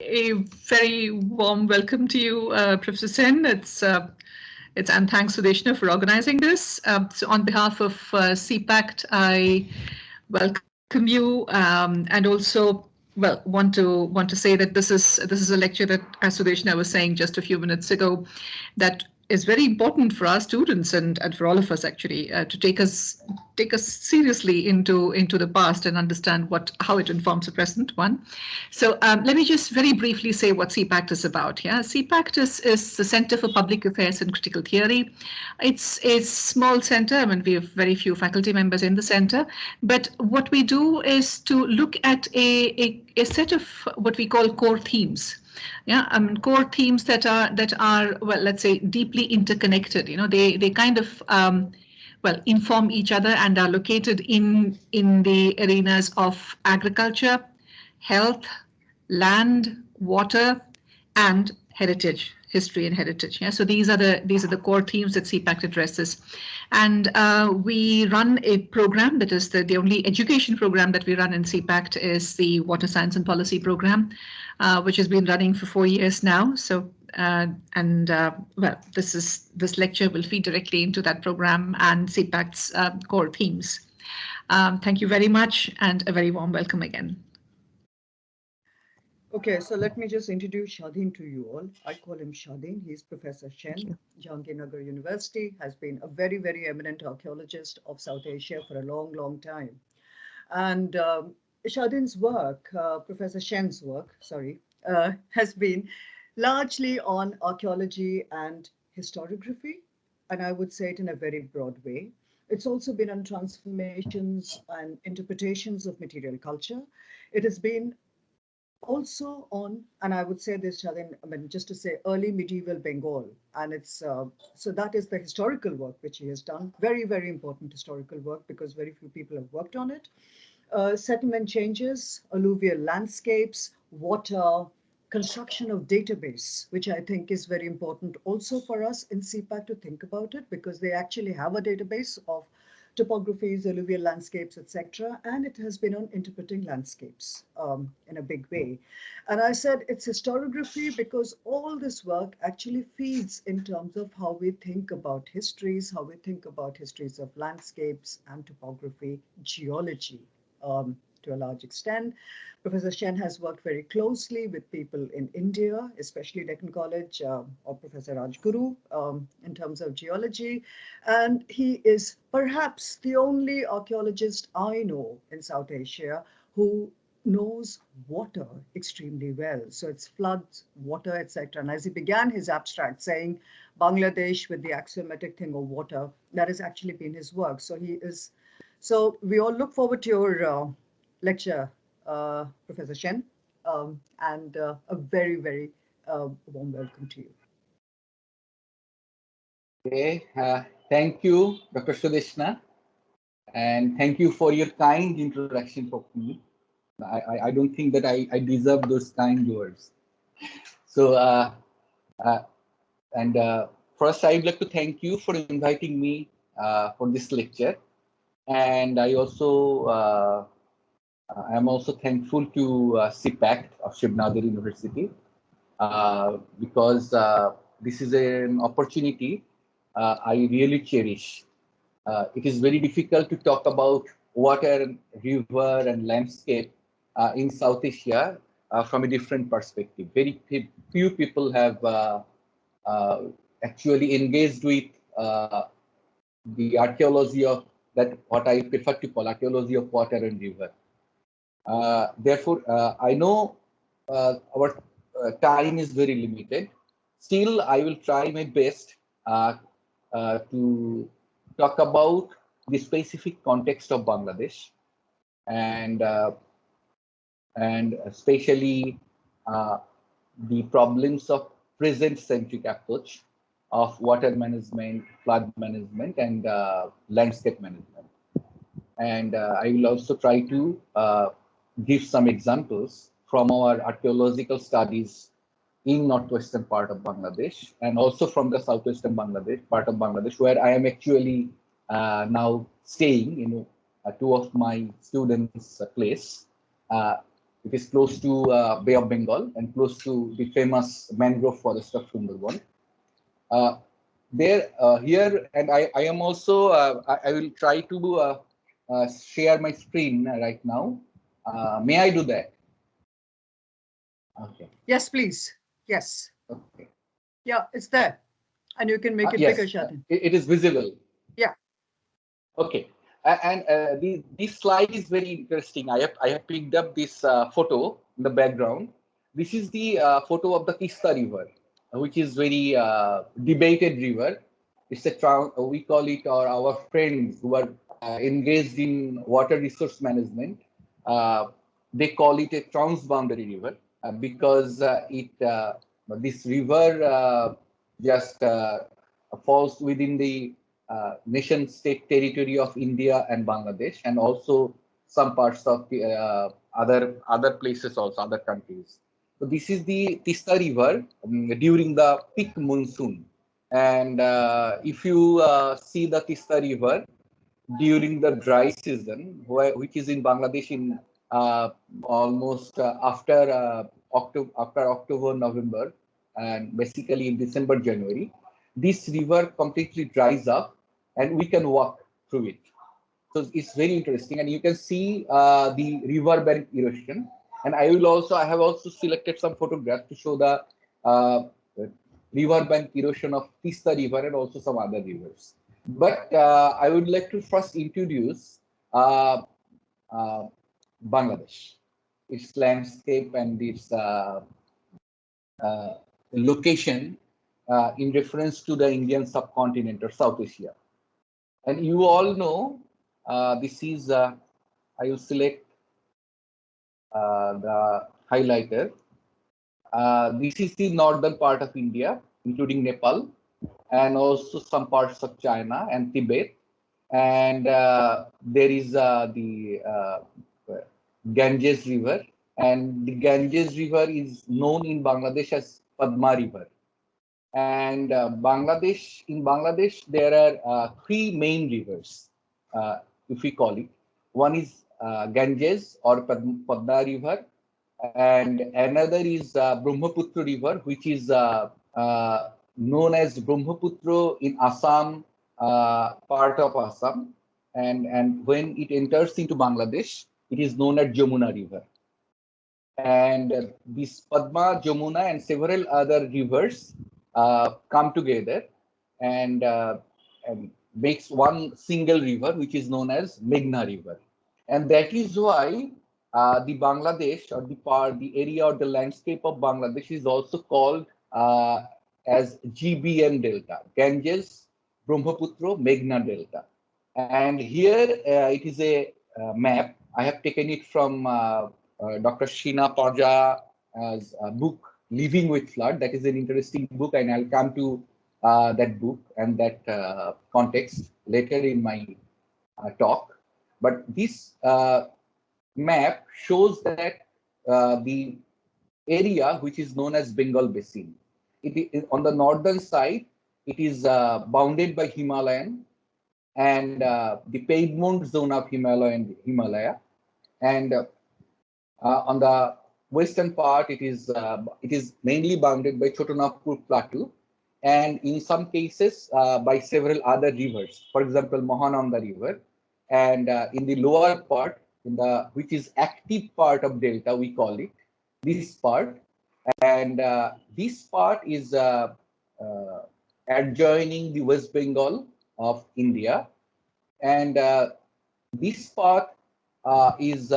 A very warm welcome to you, Professor Sen. And thanks to Deshna for organizing this. So on behalf of CPACT, I welcome you, and also, well, want to say that this is a lecture that, as Sudeshna was saying just a few minutes ago, that is very important for our students and for all of us actually to take us seriously into the past and understand how it informs the present one. So let me just very briefly say what CPACT is about. Yeah, CPACT is the Center for Public Affairs and Critical Theory. It's a small center. I mean, we have very few faculty members in the center, but what we do is to look at a set of what we call core themes. Yeah, core themes that are, well, let's say, deeply interconnected. They kind of well, inform each other and are located in the arenas of agriculture, health, land, water, and heritage, history and heritage. Yeah, so these are the core themes that CPACT addresses, and we run a program that is the only education program that we run in CPACT is the Water Science and Policy program, which has been running for 4 years now. So. Well, this lecture will feed directly into that program and CPACT's core themes. Thank you very much, and a very warm welcome again. Okay, so let me just introduce Shadin to you all. I call him Shadin. He's Professor Thank Shen. you. Jahangirnagar University has been a very, very eminent archaeologist of South Asia for a long, long time. And Shadin's work, Professor Shen's work, sorry, has been largely on archaeology and historiography, and I would say it in a very broad way. It's also been on transformations and interpretations of material culture. It has been also on, and I would say this, Shadin, I mean, just to say early medieval Bengal. And it's, so that is the historical work which he has done. Very, very important historical work because very few people have worked on it. Settlement changes, alluvial landscapes, water, construction of database, which I think is very important also for us in CPAC to think about it because they actually have a database of topographies, alluvial landscapes, etc. And it has been on interpreting landscapes in a big way. And I said it's historiography because all this work actually feeds in terms of how we think about histories, how we think about histories of landscapes and topography, geology to a large extent. Professor Shen has worked very closely with people in India, especially Deccan College or Professor Rajguru in terms of geology. And he is perhaps the only archaeologist I know in South Asia who knows water extremely well. So it's floods, water, etc. And as he began his abstract saying Bangladesh with the axiomatic thing of water, that has actually been his work. So he is, so we all look forward to your lecture, Professor Shen, and a very, very warm welcome to you. Okay, thank you, Dr. Sudeshna, and thank you for your kind introduction for me. I don't think that I deserve those kind words. So, uh, and first, I would like to thank you for inviting me for this lecture. And I am also thankful to CPAC of Shiv Nadar University because this is an opportunity I really cherish. It is very difficult to talk about water, river, and landscape in South Asia from a different perspective. Very few people have uh, actually engaged with the archaeology of that, what I prefer to call archaeology of water and river. Therefore, I know our time is very limited. Still, I will try my best to talk about the specific context of Bangladesh and especially uh, the problems of present-centric approach of water management, flood management, and landscape management. And I will also try to give some examples from our archaeological studies in northwestern part of Bangladesh and also from the southwestern Bangladesh part of Bangladesh, where I am actually now staying in two of my students' place. Uh, It is close to Bay of Bengal and close to the famous mangrove forest of Sundarban. Here, and I am also, I will try to share my screen right now. May I do that? Okay. Yes, please. Yes. Okay. Yeah, it's there. And you can make it Yes, bigger, Shadin. it is visible. Yeah. Okay. And this slide is very interesting. I have picked up this photo in the background. This is the photo of the Tista River, which is very debated river. It's we call it, or our friends who are engaged in water resource management, they call it a transboundary river because this river just falls within the nation state territory of India and Bangladesh, and also some parts of the other places, also other countries. So this is the Tista River during the peak monsoon. And if you see the Tista River during the dry season, which is in Bangladesh in almost after October, November, and basically in December, January, this river completely dries up, and we can walk through it. So it's very interesting, and you can see the riverbank erosion. And I have also selected some photographs to show the riverbank erosion of Tista River and also some other rivers. But I would like to first introduce Bangladesh, its landscape and its location in reference to the Indian subcontinent or South Asia. And you all know this is, I will select the highlighter. This is the northern part of India, including Nepal, and also some parts of China and Tibet. And there is the Ganges River, and the Ganges River is known in Bangladesh as Padma River. And in Bangladesh, there are three main rivers, if we call it. One is Ganges or Padma River, and another is Brahmaputra River, which is known as Brahmaputra in Assam, part of Assam. And when it enters into Bangladesh, it is known as Jamuna River. And this Padma, Jamuna, and several other rivers come together and makes one single river, which is known as Meghna River. And that is why the Bangladesh, or the area or the landscape of Bangladesh, is also called as GBM Delta, Ganges, Brahmaputra, Meghna Delta. And here it is a map. I have taken it from Dr. Sheena Parja's book, Living with Flood. That is an interesting book, and I'll come to that book and that context later in my talk. But this map shows that the area which is known as Bengal Basin, on the northern side, it is bounded by Himalayan and the Piedmont zone of Himalaya, and on the western part, it is mainly bounded by Chotanagpur Plateau, and in some cases by several other rivers. For example, Mahananda River, and in the lower part, which is active part of delta, we call it this part, and this part is adjoining the West Bengal of India, and this part is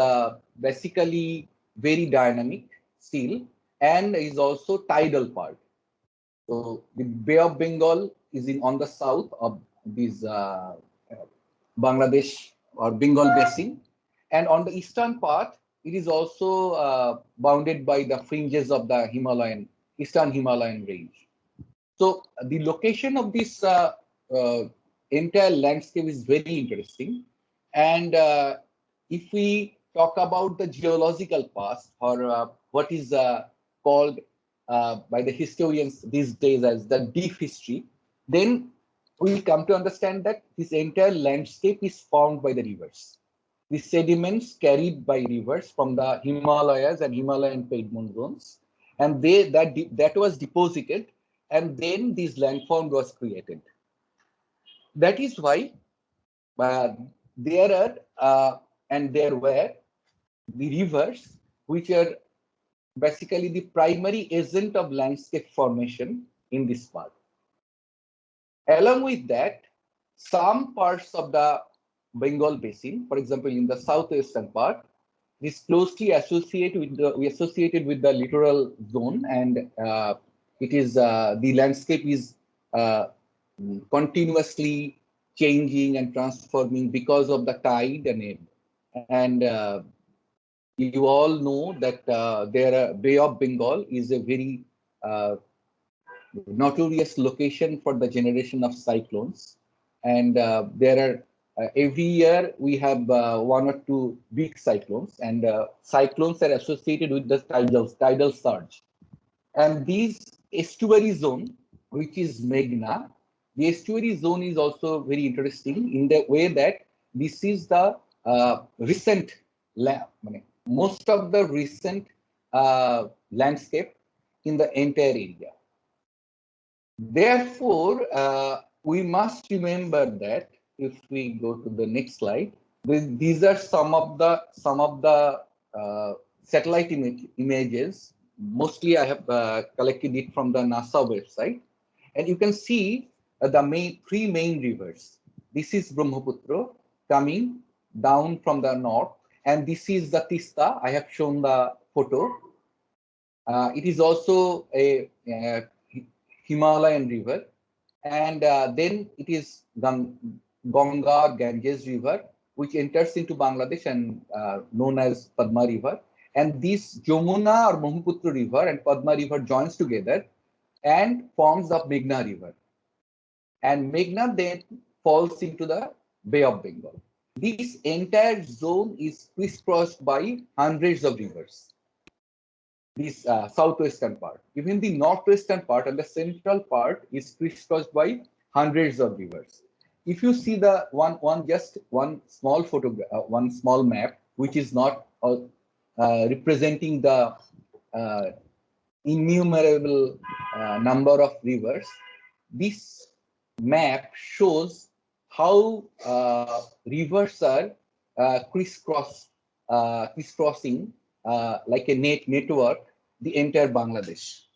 basically very dynamic still, and is also tidal part. So the Bay of Bengal is on the south of this Bangladesh or Bengal Basin, and on the eastern part, it is also bounded by the fringes of the Eastern Himalayan range. So the location of this entire landscape is very interesting. And if we talk about the geological past, or what is called by the historians these days as the deep history, then we come to understand that this entire landscape is formed by the rivers. the sediments carried by rivers from the Himalayas and Himalayan Piedmont zones, and that was deposited, and then this landform was created. That is why there are and there were the rivers, which are basically the primary agent of landscape formation in this part. Along with that, some parts of the Bengal Basin, for example, in the southwestern part, is closely associated with the littoral zone, and it is the landscape is uh, continuously changing and transforming because of the tide and ebb. And you all know that Bay of Bengal is a very notorious location for the generation of cyclones, and there are every year we have one or two big cyclones, and cyclones are associated with the tidal surge. And this estuary zone, which is Meghna, the estuary zone is also very interesting in the way that this is the recent, most of the recent landscape in the entire area. Therefore, we must remember that if we go to the next slide, these are some of the satellite images. Mostly, I have collected it from the NASA website, and you can see the three main rivers. This is Brahmaputra coming down from the north, and this is the Tista. I have shown the photo. It is also a Himalayan river, and then it is Ganga Ganges river, which enters into Bangladesh and known as Padma river. And this Jamuna or Brahmaputra river and Padma river joins together and forms the Meghna river. And Meghna then falls into the Bay of Bengal. This entire zone is crisscrossed by hundreds of rivers. This southwestern part. Even the northwestern part and the central part is crisscrossed by hundreds of rivers. If you see the one small photograph, one small map, which is not representing the innumerable number of rivers, this map shows how rivers are crisscrossing like a network the entire Bangladesh.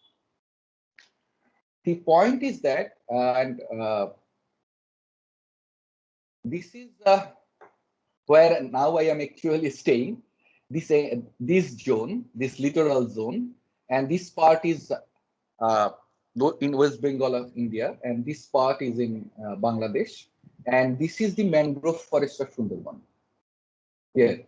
The point is that, and this is where now I am actually staying. This zone, this littoral zone, and this part is in West Bengal of India, and this part is in Bangladesh, and this is the mangrove forest of Sundarban. Here,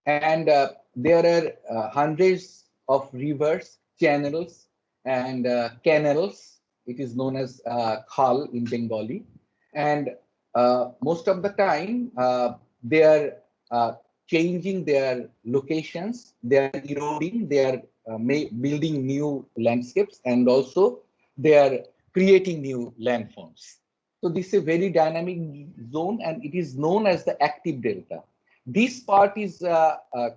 and there are hundreds of rivers, channels, and canals. It is known as khal in Bengali, and most of the time they are changing their locations, they are eroding, they are building new landscapes, and also they are creating new landforms. So this is a very dynamic zone, and it is known as the active delta. This part is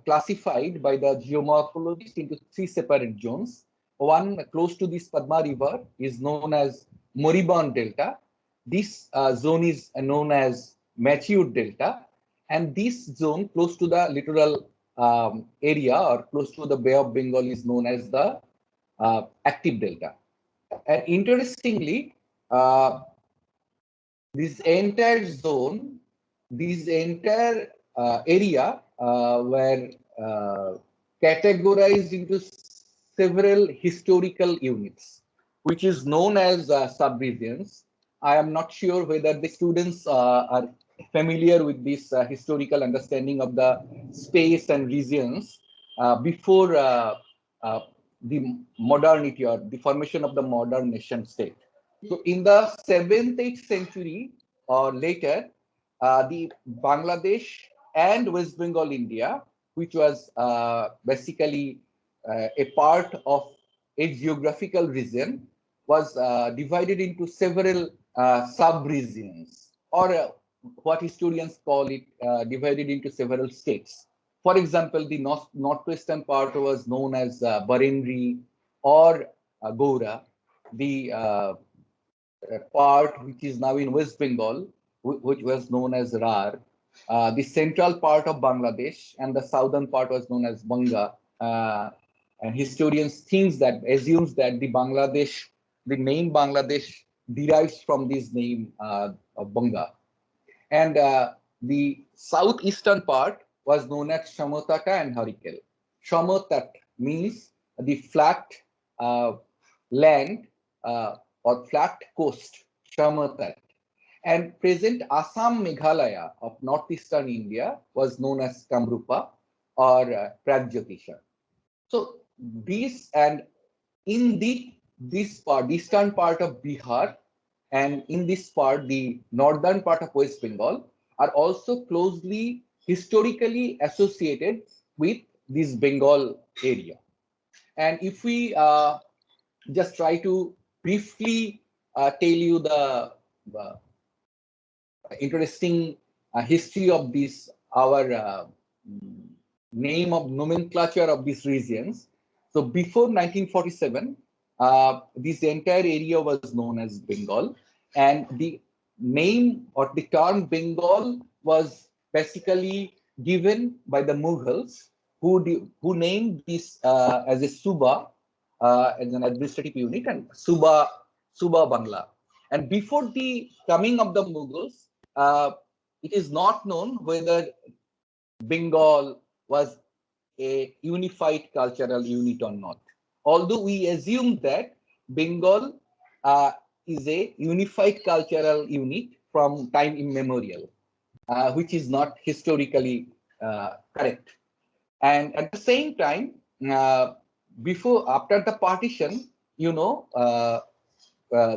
classified by the geomorphologists into three separate zones. One close to this Padma river is known as Moribund Delta. This zone is known as mature delta, and this zone close to the littoral area or close to the Bay of Bengal is known as the active delta. And interestingly, this entire zone, this entire area were categorized into several historical units, which is known as subregions. I am not sure whether the students are familiar with this historical understanding of the space and regions before the modernity or the formation of the modern nation state. So in the 7th, 8th century or later, the Bangladesh and West Bengal, India, which was basically a part of a geographical region, was divided into several sub-regions or what historians call it, divided into several states. For example, the northwestern part was known as Barendri or Goura. The part which is now in West Bengal, which was known as Rar. The central part of Bangladesh and the southern part was known as Banga. And historians assumes that the name Bangladesh derives from this name of Banga. And the southeastern part was known as Shamotaka and Harikel. Shamotat means the flat land or flat coast, Shamotat. And present Assam Meghalaya of northeastern India was known as Kamrupa or Pragjyotisha. So these, and in this part, eastern part of Bihar, and in this part, the northern part of West Bengal, are also closely historically associated with this Bengal area. And if we just try to briefly tell you the interesting history of this, our name of nomenclature of these regions. So before 1947, this entire area was known as Bengal, and the name or the term Bengal was basically given by the Mughals, who named this as a Suba, as an administrative unit, and Suba Bangla. And before the coming of the Mughals, it is not known whether Bengal was a unified cultural unit or not. Although we assume that Bengal is a unified cultural unit from time immemorial, which is not historically correct. And at the same time, after the partition, the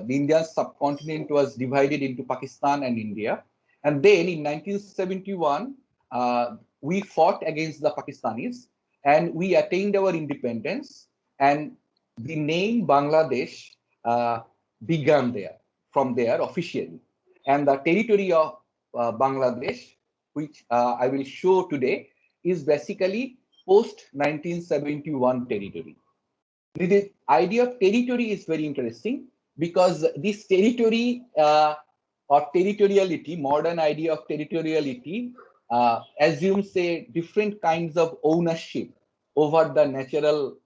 Indian subcontinent was divided into Pakistan and India. And then in 1971, we fought against the Pakistanis and we attained our independence. And the name Bangladesh began from there officially. And the territory of Bangladesh, which I will show today, is basically post-1971 territory. The idea of territory is very interesting because this territory or territoriality, modern idea of territoriality, assumes different kinds of ownership over the natural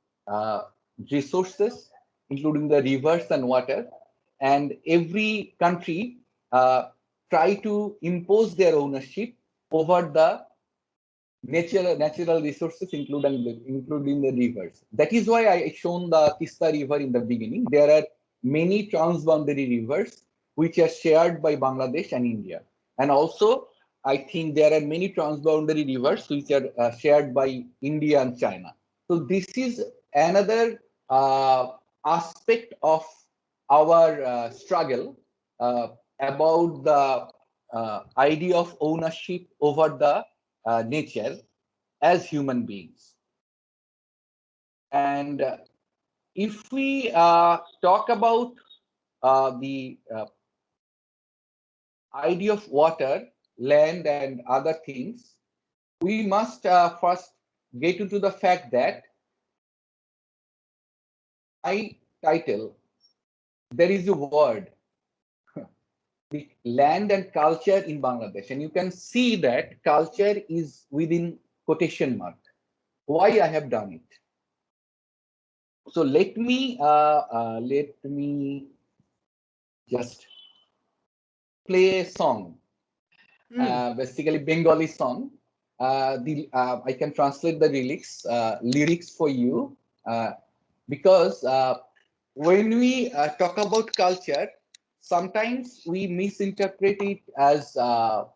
resources, including the rivers and water. And every country try to impose their ownership over the natural resources, including the rivers. That is why I shown the Tista River in the beginning. There are many transboundary rivers which are shared by Bangladesh and India. And also, I think there are many transboundary rivers which are shared by India and China. So this is another aspect of our struggle about the idea of ownership over the nature as human beings. And if we talk about the idea of water, land, and other things, we must first get into the fact that my title, there is a word, the land and culture in Bangladesh. And you can see that culture is within quotation mark. Why I have done it? So let me just play a song, basically Bengali song. I can translate the lyrics for you, because when we talk about culture, sometimes we misinterpret it as some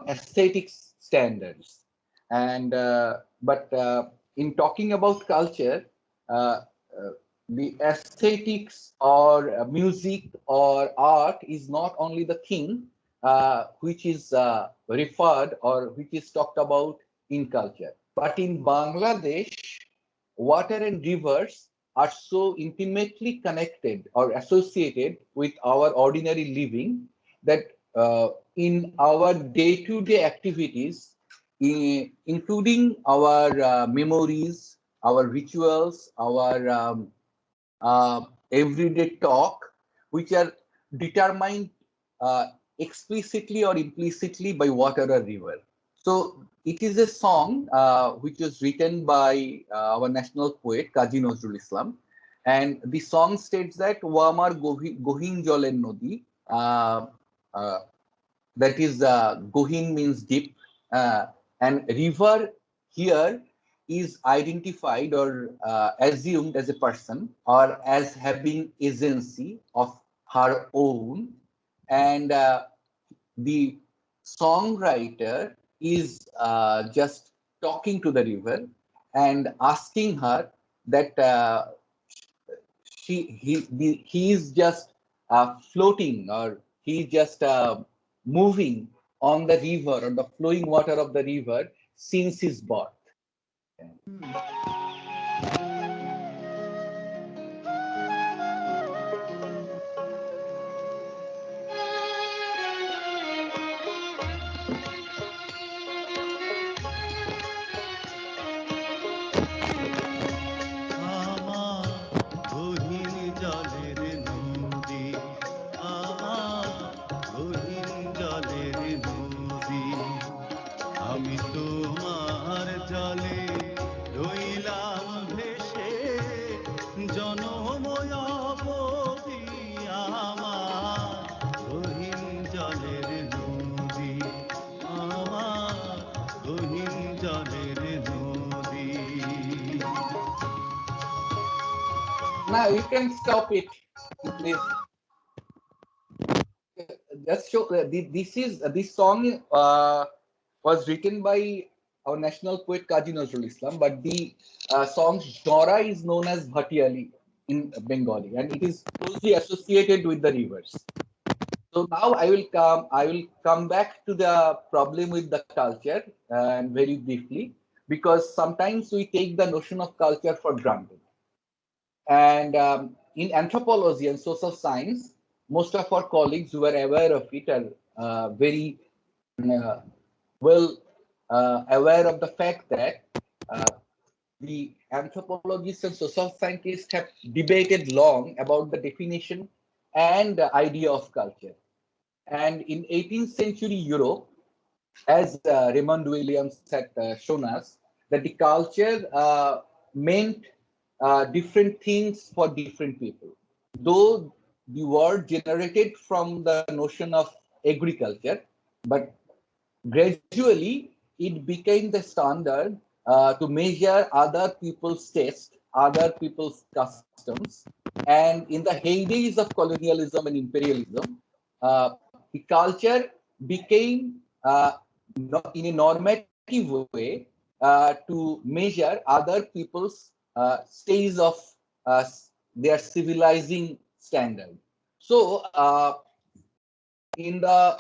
aesthetic standards, and but in talking about culture, the aesthetics or music or art is not only the thing which is referred or which is talked about in culture, but in Bangladesh, water and rivers are so intimately connected or associated with our ordinary living that in our day-to-day activities, including our memories, our rituals, our everyday talk, which are determined uh, explicitly or implicitly by water or river. So it is a song which was written by our national poet Kazi Nazrul Islam, and the song states that "Wamar Gohin Jolen Nodi," uh, uh, that is Gohin means deep, and river here is identified or assumed as a person or as having agency of her own, and the songwriter is just talking to the river and asking her that he is just floating, or he just moving on the river, on the flowing water of the river since his birth. আমার গহীন জলের নদী, আমার গহীন জলের নদী, আমি তোমার জলে রইলাম ভেসে জনম অবধি। আমার গহীন জলের নদী, আমার গহীন জলের নদী। Now you can stop it, please. Just show this song was written by our national poet Kazi Nazrul Islam, but the song's genre is known as Bhatiyali in Bengali, and it is closely associated with the rivers. So now I will come back to the problem with the culture and very briefly, because sometimes we take the notion of culture for granted. And in anthropology and social science, most of our colleagues who are aware of it are very uh, well aware of the fact that uh, the anthropologists and social scientists have debated long about the definition and the idea of culture. And in 18th century Europe, as Raymond Williams had shown us, that the culture meant different things for different people. Though the word generated from the notion of agriculture, but gradually it became the standard to measure other people's taste, other people's customs. And in the heydays of colonialism and imperialism, the culture became in a normative way to measure other people's stage of uh, their civilizing standard. So in the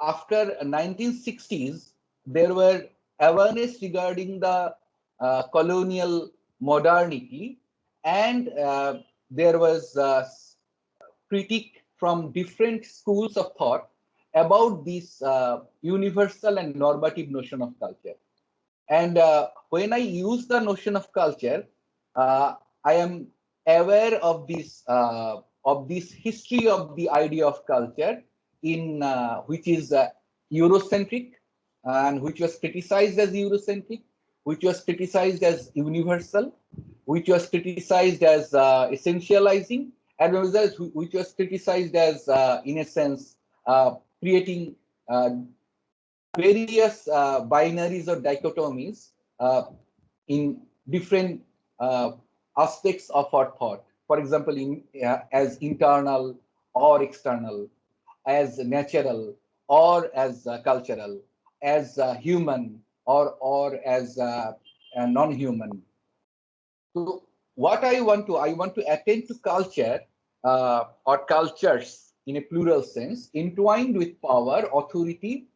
after 1960s, there were awareness regarding the colonial modernity, and there was critique from different schools of thought about this universal and normative notion of culture. And when I use the notion of culture, I am aware of this history of the idea of culture in which is Eurocentric, and which was criticized as Eurocentric, which was criticized as universal, which was criticized as essentializing, and which was criticized as, in a sense, creating various binaries or dichotomies in different aspects of our thought. For example, as internal or external, as natural or as cultural, as human or as non-human. So what I want to attend to culture or cultures in a plural sense, entwined with power, authority,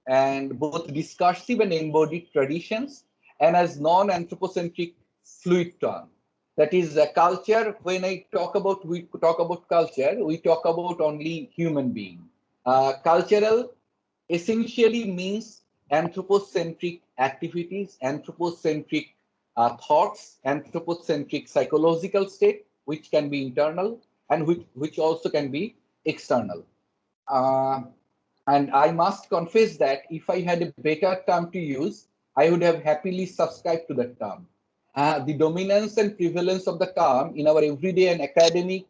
and both discursive and embodied traditions, and as non-anthropocentric fluid term. That is a culture. When we talk about culture, we talk about only human being. Cultural essentially means anthropocentric activities, anthropocentric thoughts, anthropocentric psychological state, which can be internal and which also can be external. Uh, and I must confess that if I had a better term to use, I would have happily subscribed to that term. The dominance and prevalence of the term in our everyday and academic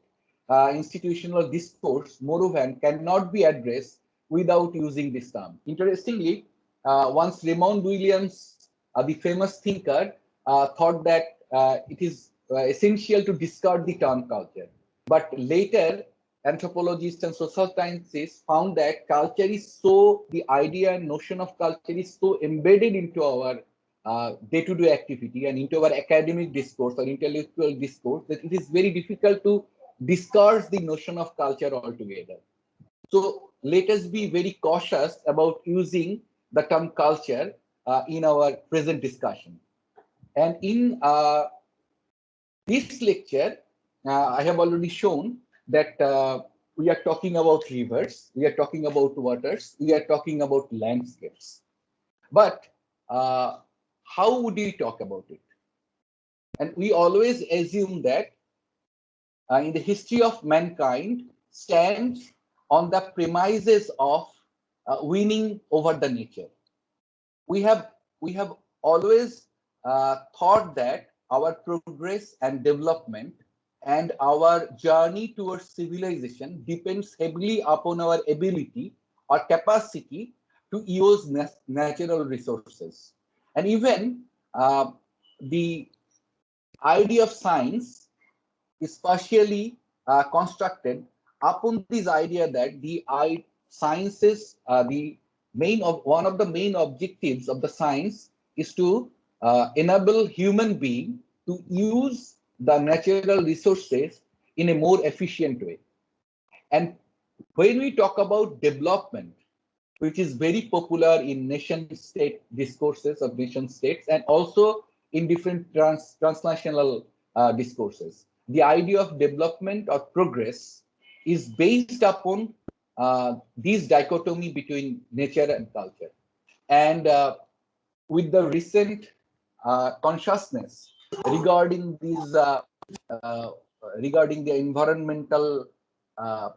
institutional discourse, moreover, cannot be addressed without using this term. Interestingly, once Raymond Williams, the famous thinker, thought that it is essential to discard the term culture. But later, anthropologists and social scientists found that culture is so, the idea and notion of culture is so embedded into our day-to-day activity and into our academic discourse or intellectual discourse that it is very difficult to discard the notion of culture altogether. So let us be very cautious about using the term culture in our present discussion. And in this lecture, I have already shown that we are talking about rivers, we are talking about waters, we are talking about landscapes. But how would we talk about it? And we always assume that in the history of mankind stands on the premises of winning over the nature. We have always thought that our progress and development and our journey towards civilization depends heavily upon our ability or capacity to use natural resources. And even the idea of science is partially constructed upon this idea that the sciences, the one of the main objectives of the science is to enable human being to use the natural resources in a more efficient way. And when we talk about development, which is very popular in nation state discourses of nation states and also in different transnational discourses. The idea of development or progress is based upon this dichotomy between nature and culture. And with the recent consciousness regarding these uh, regarding the environmental uh,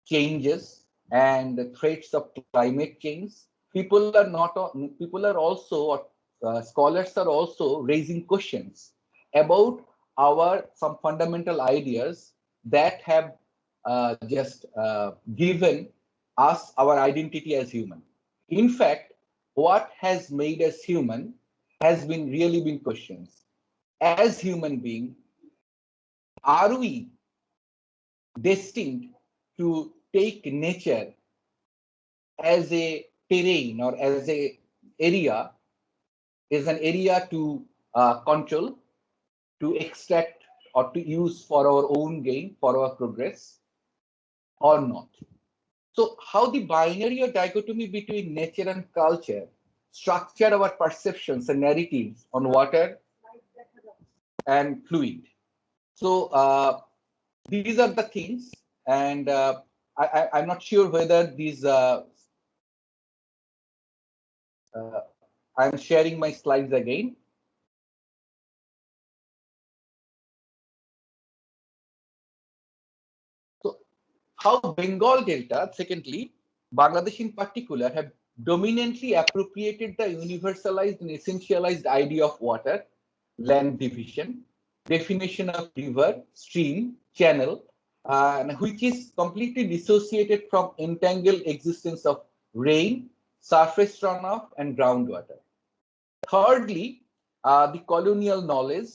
changes and the threats of climate change, people are also scholars are also raising questions about our some fundamental ideas that have just given us our identity as human. In fact, what has made us human has been really been questioned. As human being, are we destined to take nature as a terrain or as a area, is an area to control, to extract or to use for our own gain, for our progress, or not? So how the binary or dichotomy between nature and culture structure our perceptions and narratives on water and fluid. So these are the things, and I'm not sure whether these I'm sharing my slides again. So how Bengal Delta, secondly, Bangladesh in particular, have dominantly appropriated the universalized and essentialized idea of water, land division, definition of river, stream, channel, which is completely dissociated from entangled existence of rain, surface runoff, and groundwater. Thirdly, the colonial knowledge,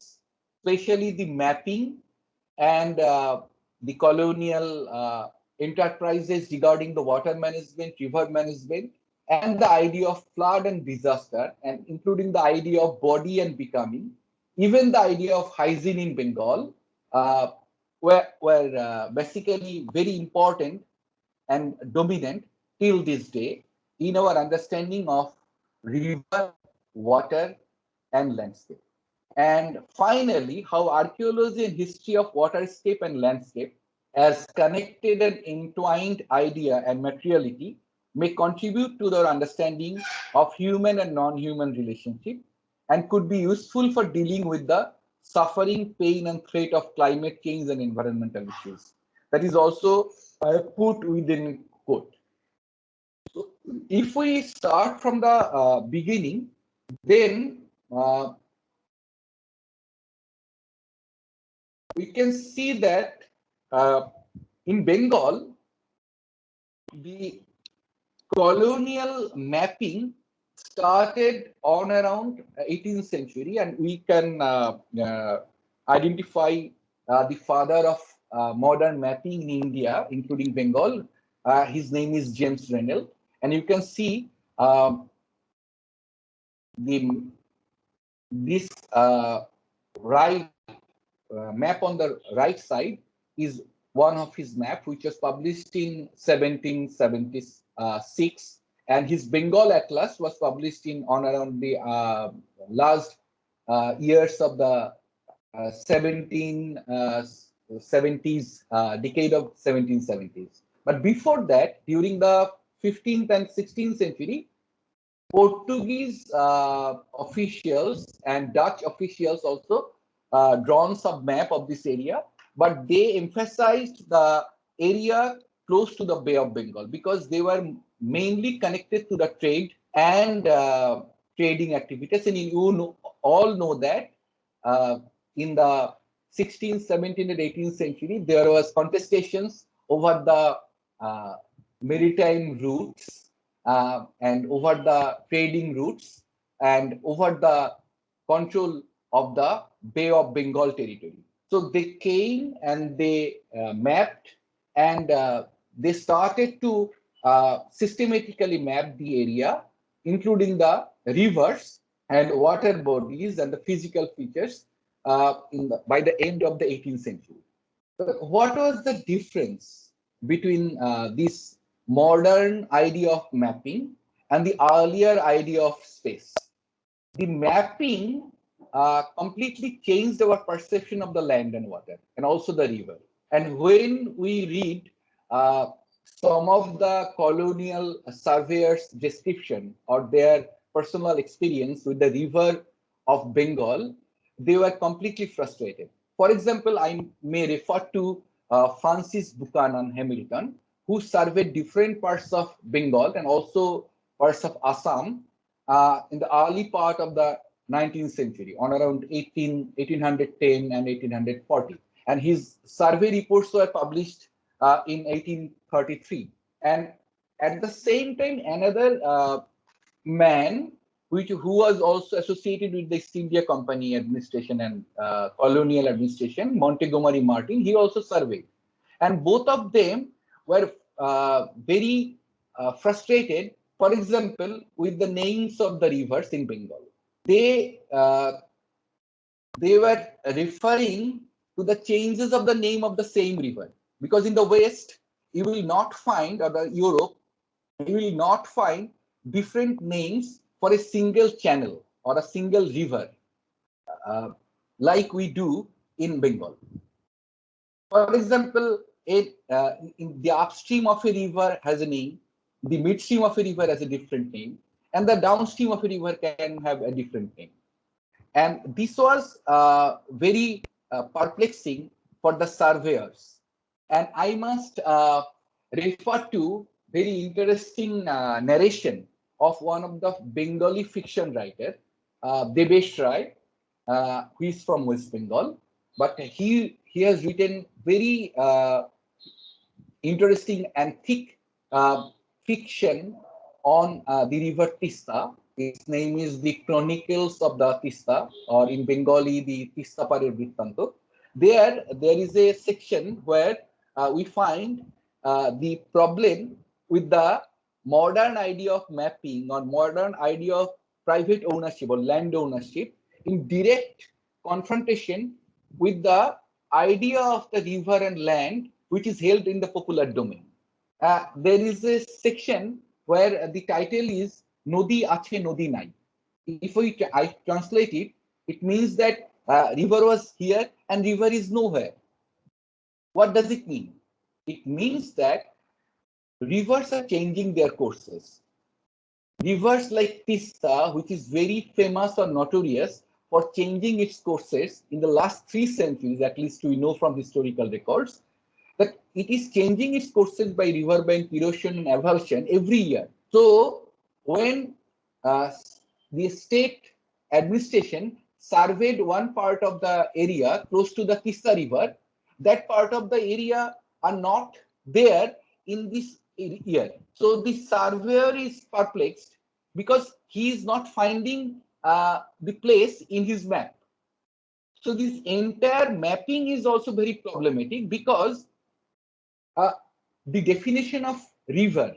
especially the mapping and the colonial enterprises regarding the water management, river management, and the idea of flood and disaster, and including the idea of body and becoming, even the idea of hygiene in Bengal, were basically very important and dominant till this day in our understanding of river, water, and landscape. And finally, how archaeology and history of waterscape and landscape as connected and entwined idea and materiality may contribute to their understanding of human and non-human relationship and could be useful for dealing with the suffering, pain, and threat of climate change and environmental issues. That is also put within quote. So if we start from the beginning, then we can see that in Bengal, the colonial mapping started on around 18th century, and we can identify the father of modern mapping in India, including Bengal. His name is James Rennell, and you can see the this right map on the right side is one of his map, which was published in 1776, and his Bengal Atlas was published in on around the last years of the 1770s, decade of 1770s. But before that, during the 15th and 16th century, Portuguese officials and Dutch officials also drawn some map of this area, but they emphasized the area close to the Bay of Bengal because they were mainly connected to the trade and trading activities. And all know that in the 16th, 17th, and 18th century, there was contestations over the maritime routes and over the trading routes and over the control of the Bay of Bengal territory. So they came and they mapped and they started to systematically map the area, including the rivers and water bodies and the physical features by the end of the 18th century. So what was the difference between this modern idea of mapping and the earlier idea of space? The mapping completely changed our perception of the land and water and also the river. And when we read some of the colonial surveyors' description or their personal experience with the river of Bengal, they were completely frustrated. For example, I may refer to Francis Buchanan Hamilton, who surveyed different parts of Bengal and also parts of Assam in the early part of the 19th century, on around 1810 and 1840. And his survey reports were published in 1833. And at the same time, another man who was also associated with the East India Company administration and colonial administration, Montgomery Martin, he also surveyed. And both of them were very frustrated, for example, with the names of the rivers in Bengal. They were referring to the changes of the name of the same river, because in the West, you will not find, or the Europe, you will not find different names for a single channel or a single river like we do in Bengal. For example, in the upstream of a river has a name, the midstream of a river has a different name, and the downstream of a river can have a different name. And this was very perplexing for the surveyors. And I must refer to very interesting narration of one of the Bengali fiction writer, Debesh Rai, who is from West Bengal. But he has written very interesting and thick fiction on the river Tista. Its name is The Chronicles of the Tista, or in Bengali, the Tista Parir Brittanto. There is a section where we find the problem with the modern idea of mapping or modern idea of private ownership or land ownership in direct confrontation with the idea of the river and land which is held in the popular domain. There is a section where the title is Nodi Ache Nodi Nai. If I translate it, it means that river was here and river is nowhere. What does it mean? It means that rivers are changing their courses. Rivers like Tista, which is very famous or notorious for changing its courses in the last 3 centuries, at least we know from historical records, that it is changing its courses by riverbank erosion and avulsion every year. So when uh, the state administration surveyed one part of the area close to the Tista River, that part of the area are not there in this year. So the surveyor is perplexed because he is not finding the place in his map. So this entire mapping is also very problematic because the definition of river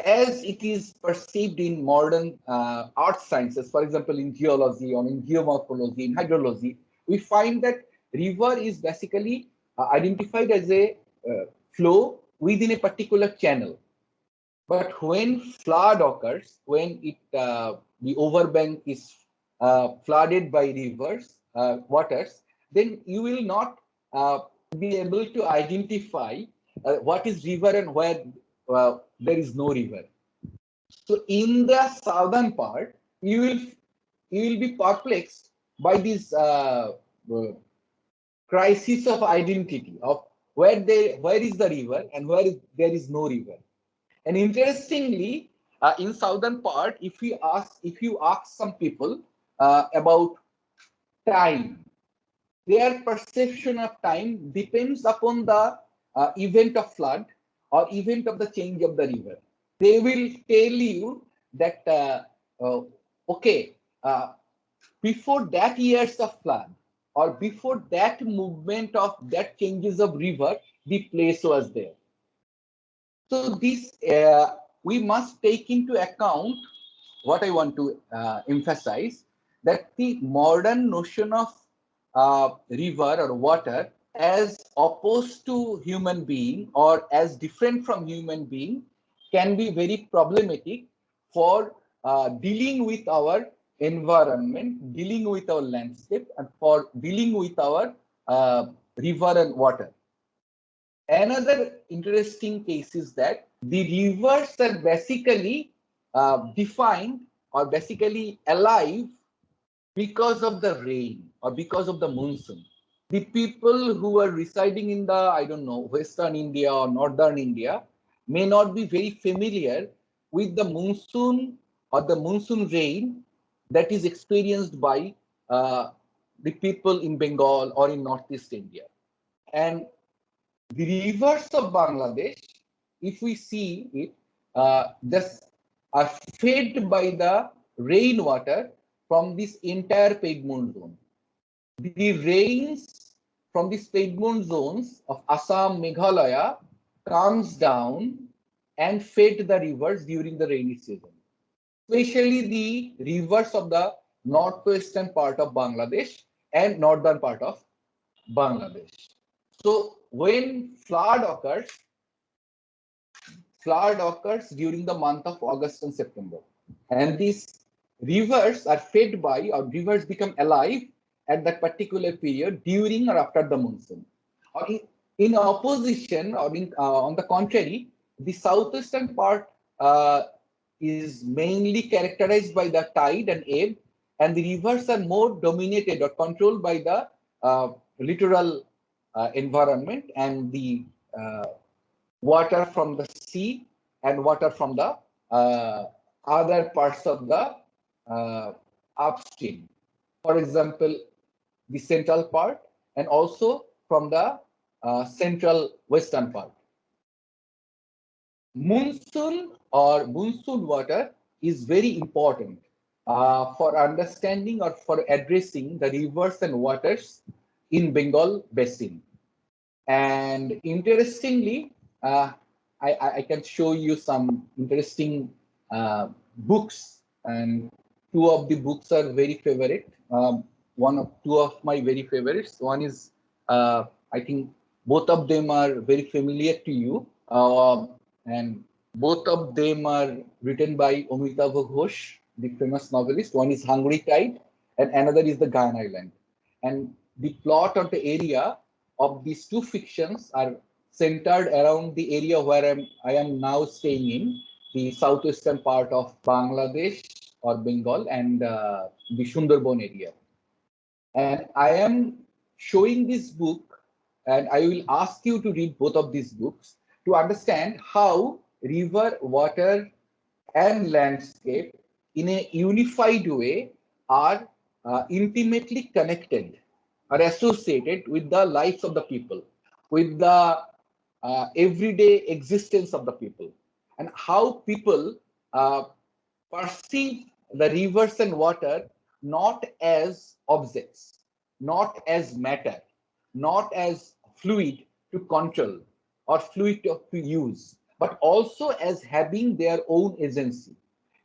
as it is perceived in modern earth sciences, for example, in geology or in geomorphology, in hydrology, we find that river is basically identified as a flow within a particular channel. But when flood occurs, when the overbank is flooded by rivers, waters, then you will not be able to identify what is river and where there is no river. So in the southern part, you will be perplexed by this crisis of identity of where is the river and there is no river. And interestingly, in southern part, if you ask some people about time, their perception of time depends upon the event of flood or event of the change of the river. They will tell you that okay, uh, before that years of flood or before that movement of that changes of river, the place was there. So this we must take into account what I want to emphasize, that the modern notion of river or water as opposed to human being or as different from human being can be very problematic for dealing with our environment, dealing with our landscape, and for dealing with our river and water. Another interesting case is that the rivers are basically defined or basically alive because of the rain or because of the monsoon. The people who are residing in the, I don't know, Western India or Northern India may not be very familiar with the monsoon or the monsoon rain that is experienced by the people in Bengal or in Northeast India. And the rivers of Bangladesh, if we see it, just are fed by the rainwater from this entire Piedmont zone. The rains from these Piedmont zones of Assam, Meghalaya comes down and fed the rivers during the rainy season, especially the rivers of the northwestern part of Bangladesh and northern part of Bangladesh. So when flood occurs during the month of August and September. And these rivers are fed by, or rivers become alive at that particular period during or after the monsoon. Or in opposition, or on the contrary, the southwestern part is mainly characterized by the tide and ebb, and the rivers are more dominated or controlled by the littoral environment and the water from the sea and water from the other parts of the upstream. For example, the central part and also from the central western part. Monsoon or monsoon water is very important for understanding or for addressing the rivers and waters in Bengal basin. And interestingly, uh, I can show you some interesting books, and two of the books are very favorite. Two of my very favorites. One is, I think, both of them are very familiar to you, and both of them are written by Amitabh Ghosh, the famous novelist. One is Hungry Tide, and another is The Ghan Island. And the plot of the area of these two fictions are centered around the area where I am now staying in, the southwestern part of Bangladesh or Bengal, and the Sundarban area. And I am showing this book, and I will ask you to read both of these books to understand how river, water, and landscape in a unified way are intimately connected or associated with the lives of the people, with the everyday existence of the people, and how people uh, perceive the rivers and water not as objects, not as matter, not as fluid to control or fluid to use, but also as having their own agency.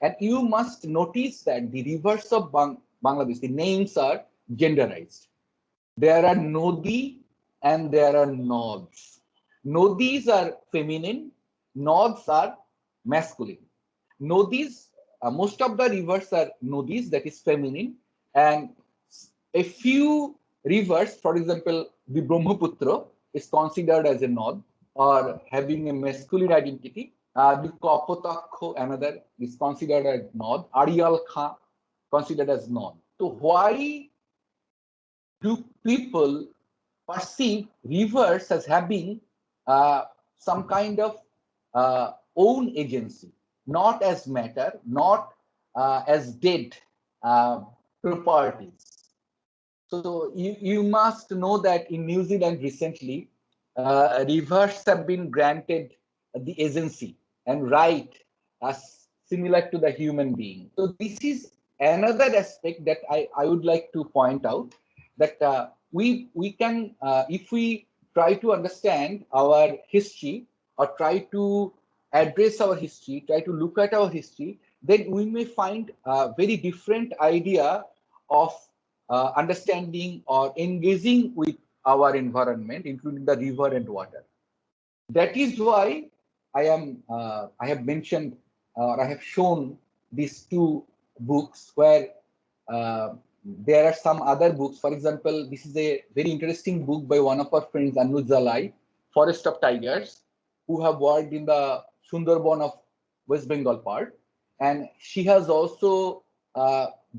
And you must notice that the rivers of Bangladesh, the names are genderized. There are Nodi and there are Nods. Nodis are feminine, Nods are masculine. Nodis, most of the rivers are Nodis, that is feminine, and a few rivers, for example, the Brahmaputra is considered as a Nod or having a masculine identity. The Kapotakho, another, is considered as Nod. Arial Khan, considered as Nod. So why do people perceive rivers as having some kind of own agency, not as matter, not as dead properties? So you must know that in New Zealand recently, rivers have been granted the agency and right as similar to the human being. So this is another aspect that I would like to point out, that we can, if we try to understand our history or try to address our history, try to look at our history, then we may find a very different idea of understanding or engaging with our environment, including the river and water. That is why I have mentioned or I have shown these two books where there are some other books. For example, this is a very interesting book by one of our friends, Anuj Zalai, Forest of Tigers, who have worked in the Sundarban of West Bengal part. And she has also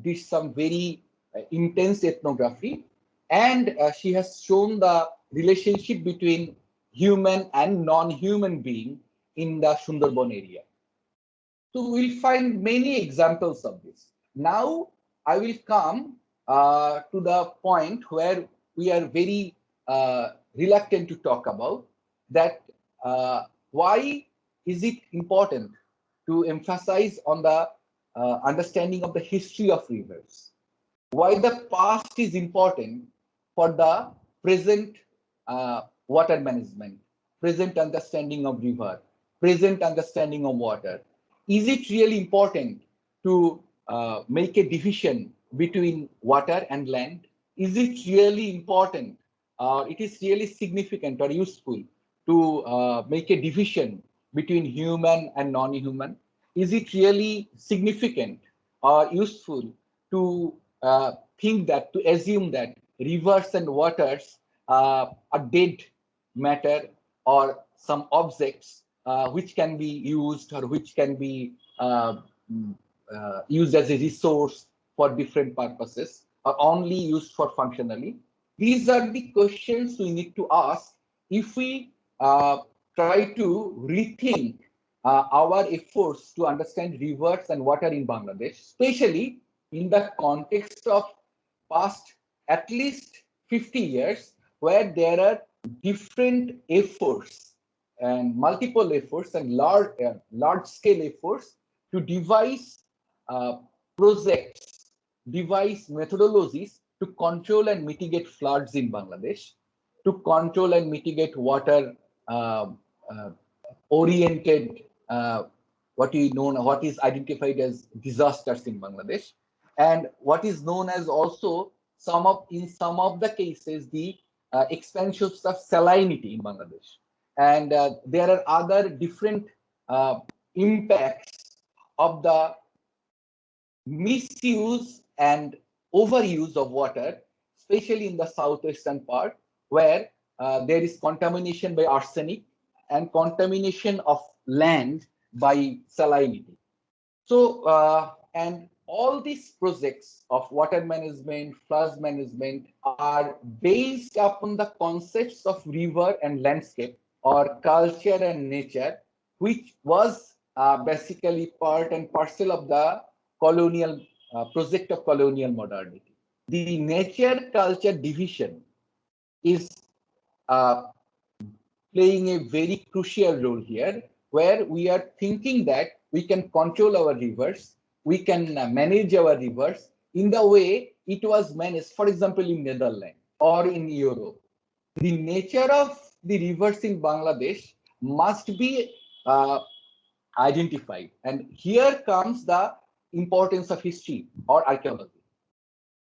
did some very intense ethnography. And she has shown the relationship between human and non-human being in the Sundarban area. So we'll find many examples of this. Now I will come to the point where we are very reluctant to talk about that. Why is it important to emphasize on the understanding of the history of rivers? Why the past is important for the present water management, present understanding of river, present understanding of water? Is it really important to make a division between water and land? Is it really important? It is really significant or useful to make a division between human and non-human? Is it really significant or useful to think that, to assume that rivers and waters are dead matter or some objects which can be used or which can be used as a resource for different purposes or only used for functionally? These are the questions we need to ask if we try to rethink our efforts to understand rivers and water in Bangladesh, especially in the context of past at least 50 years, where there are different efforts and multiple efforts and large scale efforts to devise uh, projects, devise methodologies to control and mitigate floods in Bangladesh, to control and mitigate water uh, uh, oriented what is identified as disasters in Bangladesh, and what is known as also in some of the cases the expansions of salinity in Bangladesh. And there are other different impacts of the misuse and overuse of water, especially in the southwestern part, where there is contamination by arsenic and contamination of land by salinity. So, and all these projects of water management, flood management are based upon the concepts of river and landscape or culture and nature, which was basically part and parcel of the colonial project of colonial modernity. The nature culture division is uh, playing a very crucial role here, where we are thinking that we can control our rivers, we can manage our rivers in the way it was managed, for example, in Netherlands or in Europe. The nature of the rivers in Bangladesh must be identified. And here comes the importance of history or archaeology.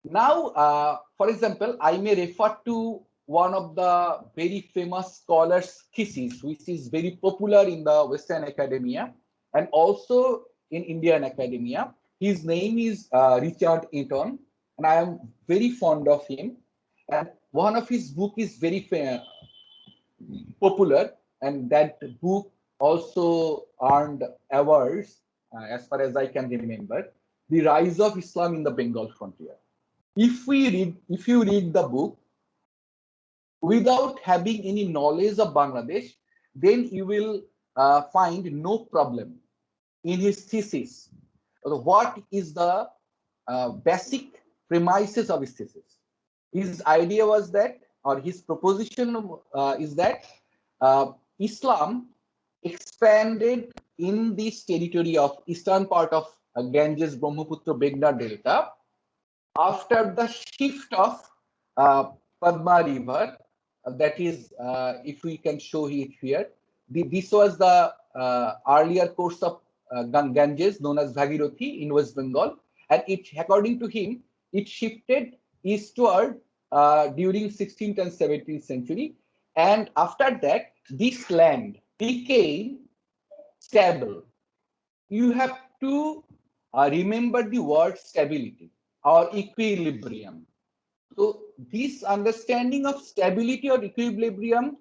Now, for example, I may refer to one of the very famous scholars' thesis, which is very popular in the Western academia and also in Indian academia. His name is Richard Eaton, and I am very fond of him. And one of his book is very popular, and that book also earned awards, as far as I can remember, The Rise of Islam in the Bengal Frontier. If you read the book without having any knowledge of Bangladesh, then you will find no problem in his thesis. What is the basic premises of his thesis? His idea was that, or his proposition is that Islam expanded in this territory of eastern part of Ganges, Brahmaputra, Meghna Delta after the shift of Padma River. That is, if we can show it here, this was the earlier course of Ganges, known as Bhagirathi in West Bengal, and it, according to him, it shifted eastward during 16th and 17th century, and after that, this land became stable. You have to remember the word stability or equilibrium. So this understanding of stability or equilibrium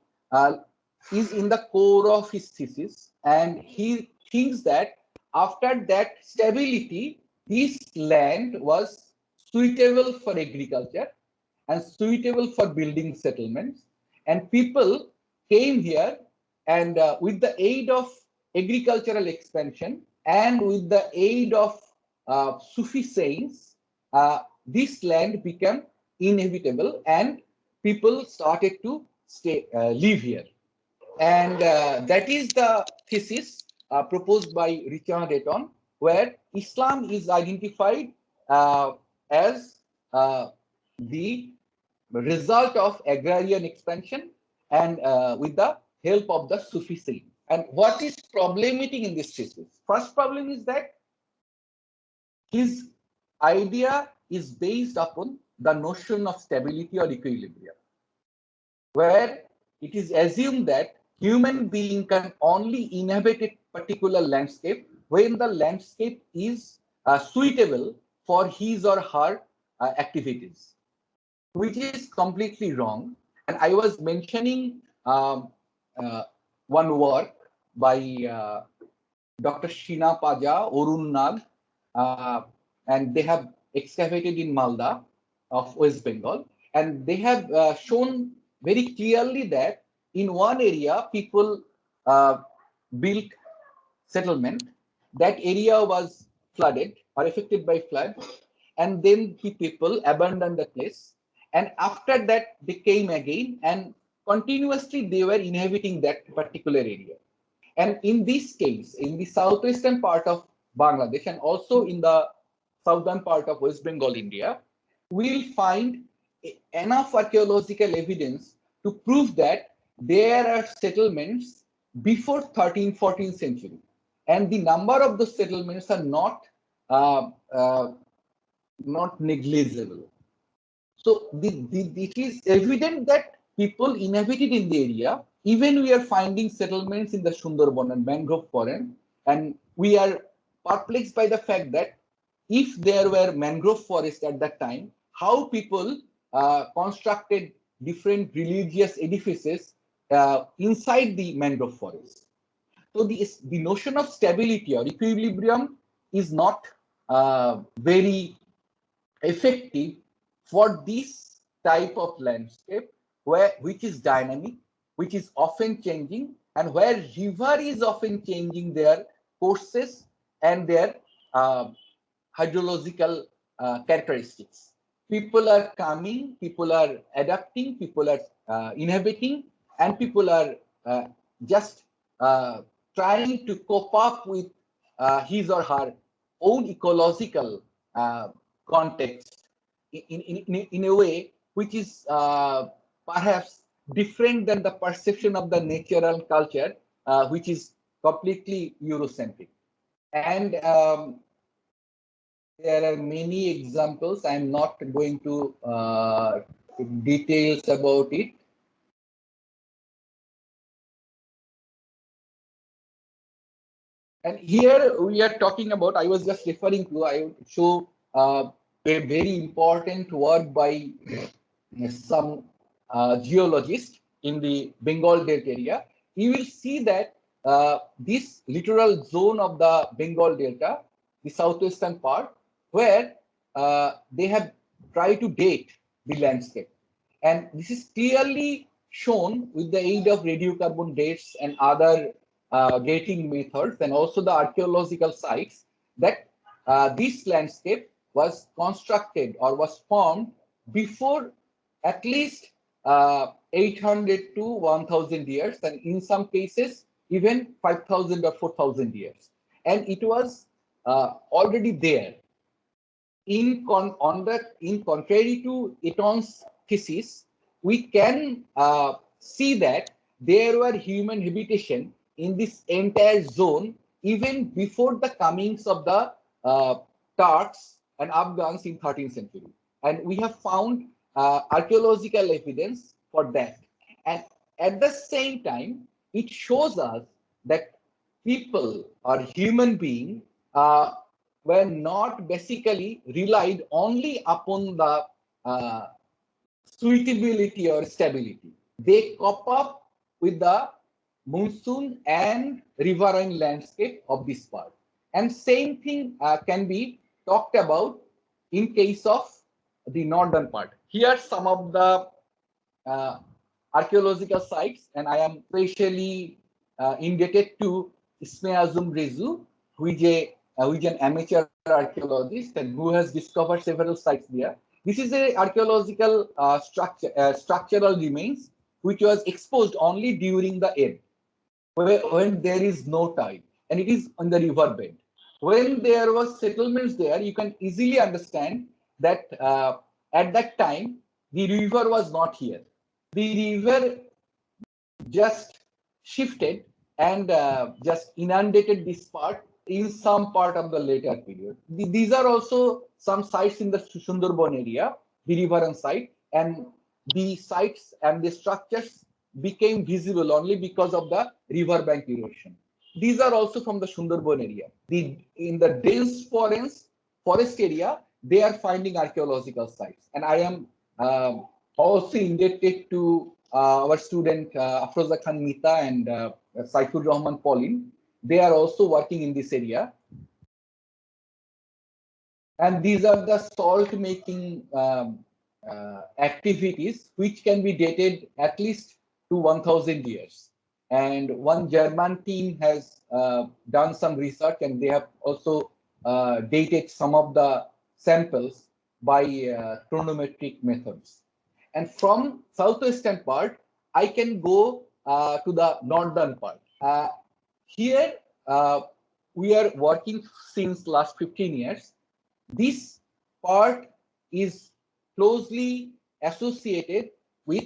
is in the core of his thesis, and he thinks that after that stability, this land was suitable for agriculture and suitable for building settlements, and people came here, and with the aid of agricultural expansion and with the aid of Sufi saints, this land became inhabitable and people started to live here. And that is the thesis proposed by Richard Eaton, where Islam is identified as the result of agrarian expansion and with the help of the Sufi saint. And what is problematic in this thesis? First problem is that his idea is based upon the notion of stability or equilibrium, where it is assumed that human being can only inhabit a particular landscape when the landscape is suitable for his or her activities, which is completely wrong. And I was mentioning one work by Dr. Sheena Paja, Arun Nag, and they have excavated in Malda of West Bengal, and they have shown very clearly that in one area people built settlement. That area was flooded or affected by flood, and then the people abandoned the place. And after that, they came again, and continuously they were inhabiting that particular area. And in this case, in the southwestern part of Bangladesh and also in the southern part of West Bengal, India, we'll find enough archaeological evidence to prove that there are settlements before 13th, 14th century. And the number of the settlements are not negligible. So it is evident that people inhabited in the area. Even we are finding settlements in the Sundarban and mangrove forest, and we are perplexed by the fact that if there were mangrove forests at that time, how people constructed different religious edifices inside the mangrove forest. So the notion of stability or equilibrium is not very effective for this type of landscape which is dynamic, which is often changing, and where river is often changing their courses and their uh, hydrological characteristics. People are coming, people are adapting, people are inhabiting, and people are just uh, trying to cope up with his or her own ecological context in a way which is perhaps different than the perception of the natural culture, which is completely Eurocentric. And there are many examples. I'm not going to details about it. And here we are talking about, I was just referring to, I would show a very important work by some geologists in the Bengal Delta area. You will see that this littoral zone of the Bengal Delta, the southwestern part, where they have tried to date the landscape. And this is clearly shown with the aid of radiocarbon dates and other dating methods, and also the archaeological sites, that this landscape was constructed or was formed before at least 800 to 1000 years, and in some cases even 5000 or 4000 years. And it was already there. In contrary to Eaton's thesis, we can see that there were human habitation in this entire zone even before the comings of the Turks and Afghans in 13th century. And we have found archaeological evidence for that. And at the same time, it shows us that people or human beings were not basically relied only upon the suitability or stability. They cope up with the monsoon and riverine landscape of this part. And same thing can be talked about in case of the northern part. Here some of the uh, archaeological sites, and I am especially indebted to Ismail Azum Rezu, who is an amateur archaeologist and who has discovered several sites there. This is a archaeological structural remains which was exposed only during the ebb, when there is no tide, and it is on the riverbed. When there was settlements there, you can easily understand that at that time the river was not here. The river just shifted and just inundated this part in some part of the later period. These are also some sites in the Sundarban area, the riverine site, and the sites and the structures became visible only because of the riverbank erosion. These are also from the Sundarban area. In the dense forest area, they are finding archaeological sites. And I am also indebted to our student Afroza Khan Mita and Saifur Rahman Pauline. They are also working in this area. And these are the salt making activities which can be dated at least to 1000 years. And one German team has done some research, and they have also dated some of the samples by chronometric methods. And from southwestern part, I can go to the northern part. Here, we are working since last 15 years. This part is closely associated with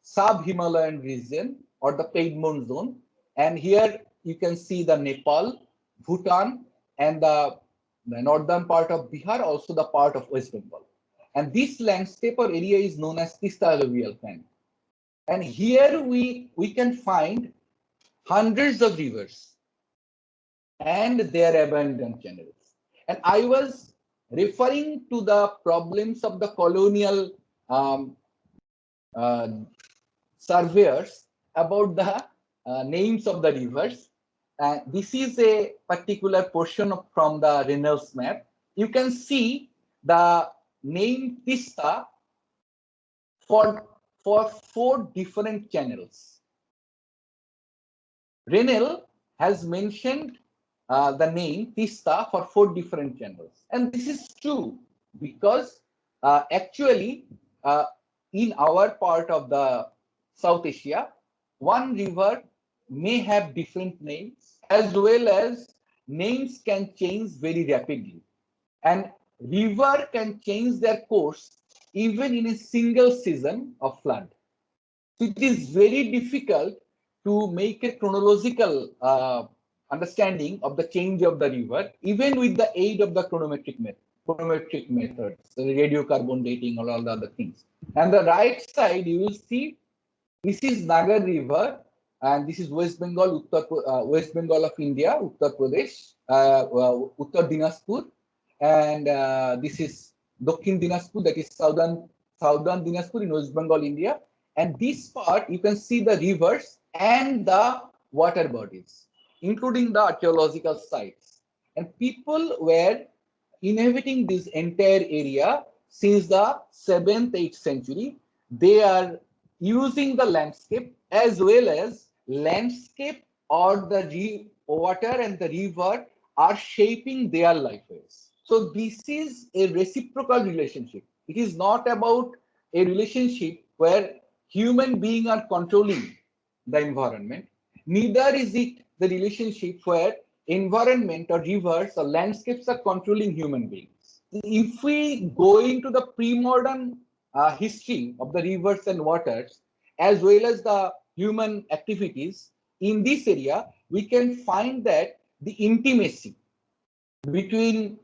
sub-Himalayan region or the Piedmont zone. And here you can see the Nepal, Bhutan, and the northern part of Bihar, also the part of West Bengal. And this landscape or area is known as Tista alluvial plain. And here we can find hundreds of rivers and their abundant channels. And I was referring to the problems of the colonial uh, surveyors about the names of the rivers. This is a particular portion from the Reynolds map. You can see the name Tista for 4 different channels. Renel has mentioned the name Tista for 4 different channels. And this is true because actually in our part of the South Asia, one river may have different names as well as names can change very rapidly. And river can change their course even in a single season of flood. It is very difficult to make a chronological understanding of the change of the river, even with the aid of the chronometric methods, the radiocarbon dating, or all the other things. And the right side, you will see this is Nagar River, and this is West Bengal, West Bengal of India, Uttar Pradesh, Uttar Dinajpur, and this is Dakhin Dinajpur, that is southern Dinajpur in West Bengal, India. And this part, you can see the rivers and the water bodies, including the archaeological sites. And people were inhabiting this entire area since the 7th, 8th century. They are using the landscape as well as landscape or the water and the river are shaping their lifeways. So this is a reciprocal relationship. It is not about a relationship where human beings are controlling the environment. Neither is it the relationship where environment or rivers or landscapes are controlling human beings. If we go into the pre-modern history of the rivers and waters, as well as the human activities in this area, we can find that the intimacy between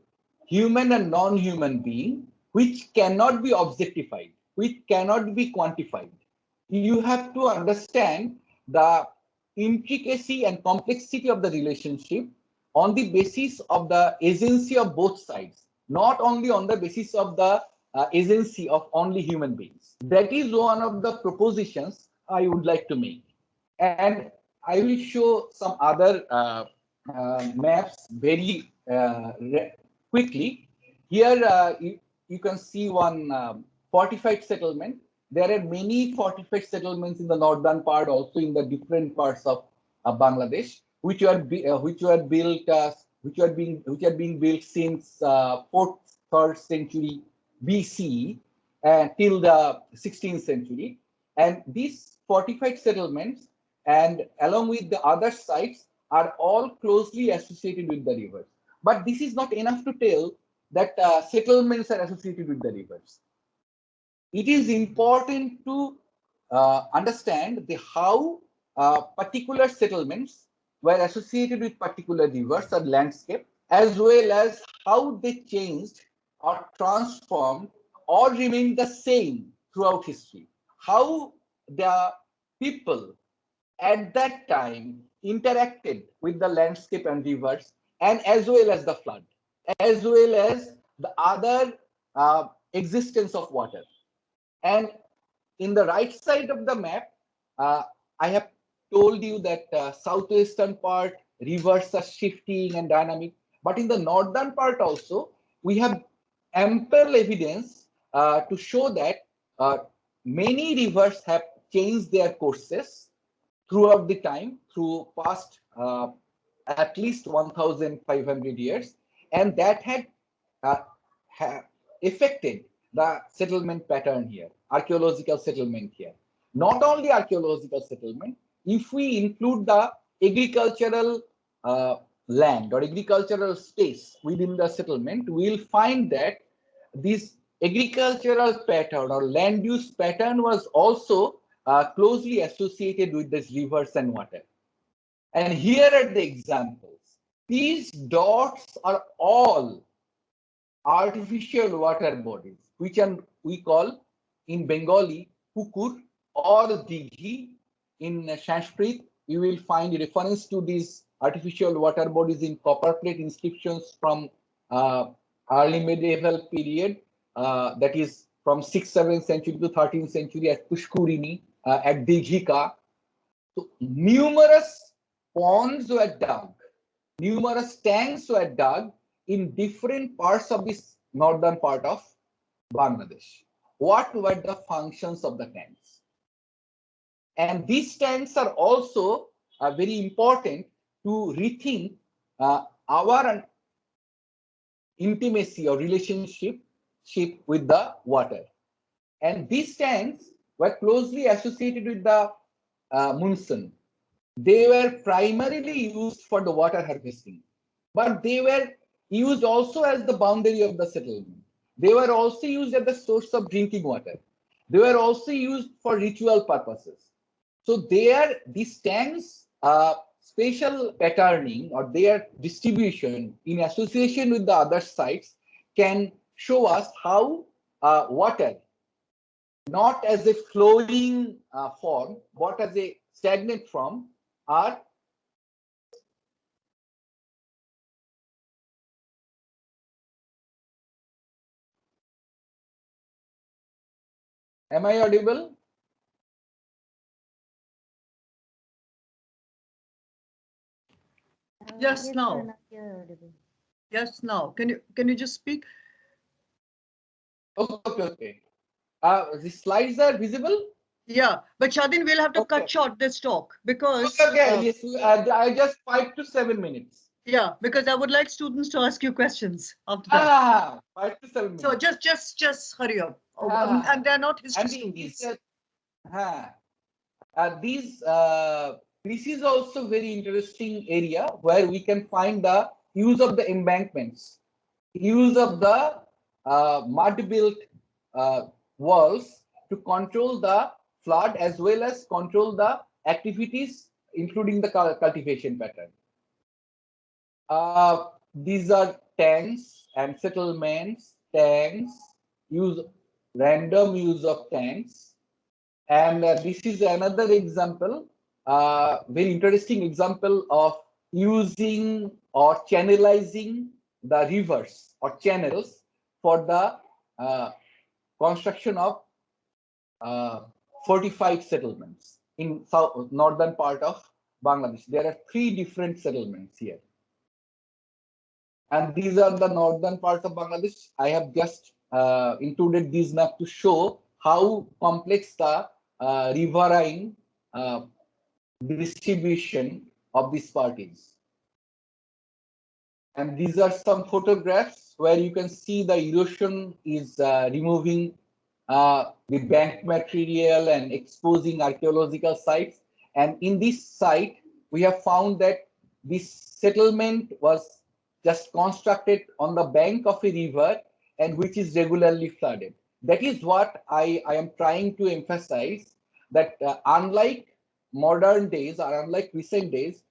human and non-human being, which cannot be objectified, which cannot be quantified. You have to understand the intricacy and complexity of the relationship on the basis of the agency of both sides, not only on the basis of the agency of only human beings. That is one of the propositions I would like to make. And I will show some other maps very quickly. Here you can see one fortified settlement. There are many fortified settlements in the northern part, also in the different parts of Bangladesh, which are being built since 4th, 3rd century BCE till the 16th century. And these fortified settlements, and along with the other sites, are all closely associated with the rivers. But this is not enough to tell that settlements are associated with the rivers. It is important to understand how particular settlements were associated with particular rivers or landscape, as well as how they changed or transformed or remained the same throughout history. How the people at that time interacted with the landscape and rivers, and as well as the flood, as well as the other existence of water. And in the right side of the map, I have told you that southwestern part, rivers are shifting and dynamic. But in the northern part also, we have ample evidence to show that many rivers have changed their courses throughout the time, through past at least 1,500 years. And that had affected the settlement pattern here, archaeological settlement here. Not only archaeological settlement, if we include the agricultural land or agricultural space within the settlement, we'll find that this agricultural pattern or land use pattern was also closely associated with these rivers and water. And here are the examples. These dots are all artificial water bodies, which we call in Bengali pukur or dighi. In Sanskrit, you will find a reference to these artificial water bodies in copper plate inscriptions from early medieval period, that is from 6th, 7th century to 13th century at Pushkurini, at Dighika. So numerous ponds were dug, numerous tanks were dug in different parts of this northern part of Bangladesh. What were the functions of the tanks? And these tanks are also very important to rethink our intimacy or relationship with the water. And these tanks were closely associated with the monsoon. They were primarily used for the water harvesting, but they were used also as the boundary of the settlement. They were also used as the source of drinking water. They were also used for ritual purposes. So these tanks, spatial patterning or their distribution in association with the other sites can show us how water, not as a flowing form, but as a stagnant form, are Am I audible? Yes, Yes, now. Pranav, you're audible. Yes, now. Can you just speak? Okay. The slides are visible? Yeah, but Shadin, we'll have to cut Okay. short this talk because Yes, I just 5 to 7 minutes. yeah, because I would like students to ask you questions after that. 5 to 7 minutes. So just hurry up. And they're not history students. This is also very interesting area where we can find the use of the embankments, use of the mud-built walls to control the flood as well as control the activities, including the cultivation pattern. These are tanks and settlements, random use of tanks. And this is another example, very interesting example of using or channelizing the rivers or channels for the construction of fortified settlements in northern part of Bangladesh. There are 3 different settlements here. And these are the northern parts of Bangladesh. I have just included these maps to show how complex the riverine distribution of these part is. And these are some photographs where you can see the erosion is removing the bank material and exposing archaeological sites. And in this site, we have found that this settlement was just constructed on the bank of a river and which is regularly flooded. That is what I am trying to emphasize, that unlike modern days or unlike recent days,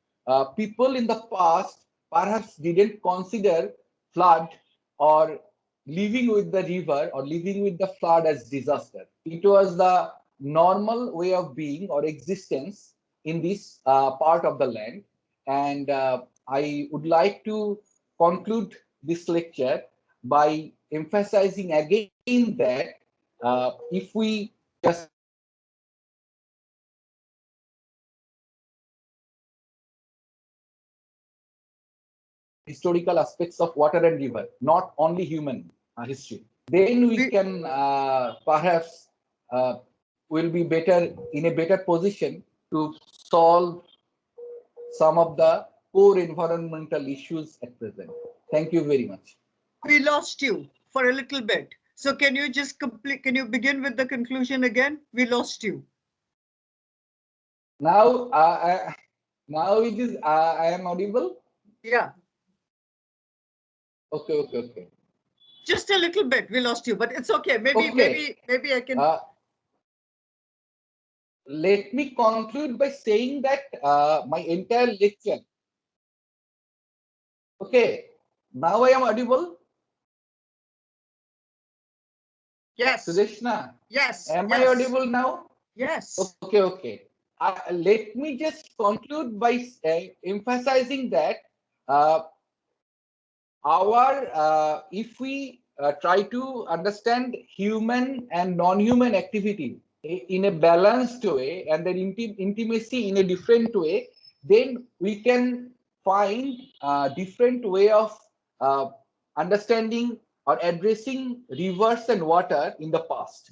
people in the past perhaps didn't consider flood or living with the river or living with the flood as disaster. It was the normal way of being or existence in this part of the land. And I would like to conclude this lecture by emphasizing again that if we just historical aspects of water and river, not only human history, then we can perhaps will be better in a better position to solve some of the core environmental issues at present. Thank you very much. We lost you for a little bit. So can you just complete? Can you begin with the conclusion again? We lost you. Now, now it is. I am audible. Yeah, Okay. just a little bit. We lost you, but it's okay. Maybe I can. Let me conclude by saying that my entire lecture. Okay, now I am audible. Yes. Sudeshna, Yes. am yes. I audible now? Yes. Okay. Let me just conclude by emphasizing that if we try to understand human and non-human activity in a balanced way, and then intimacy in a different way, then we can find a different way of uh, understanding or addressing rivers and water in the past.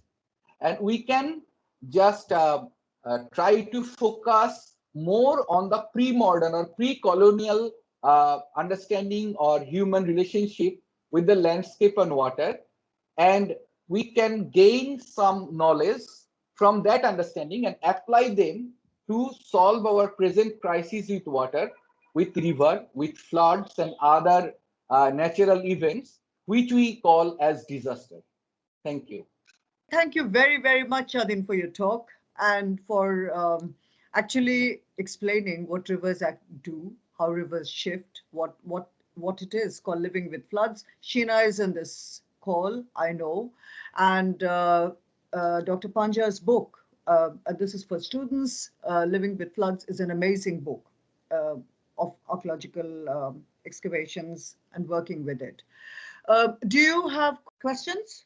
And we can just try to focus more on the pre-modern or pre-colonial understanding or human relationship with the landscape and water, and we can gain some knowledge from that understanding and apply them to solve our present crises with water, with river, with floods and other natural events which we call as disaster. Thank you. Thank you very, very much, Shadin, for your talk and for actually explaining what rivers do, how rivers shift, what it is called living with floods. Sheena is in this call, I know, and Dr. Panja's book, this is for students, Living with Floods, is an amazing book of archaeological excavations and working with it. Do you have questions?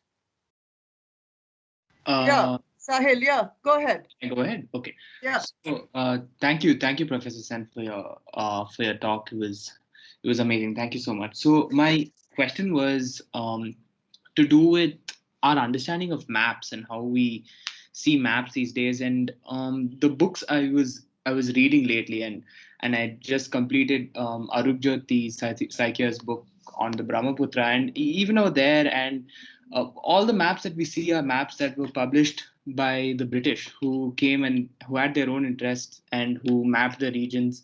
Yeah, Sahil, yeah, go ahead. Go ahead. Okay. Yeah. So, thank you, Professor Sen, for your talk. It was amazing. Thank you so much. So, my question was to do with our understanding of maps and how we see maps these days. And the books I was reading lately, and I just completed Arupjyoti Saikya's book on the Brahmaputra, and even over there, and all the maps that we see are maps that were published by the British, who came and who had their own interests and who mapped the regions.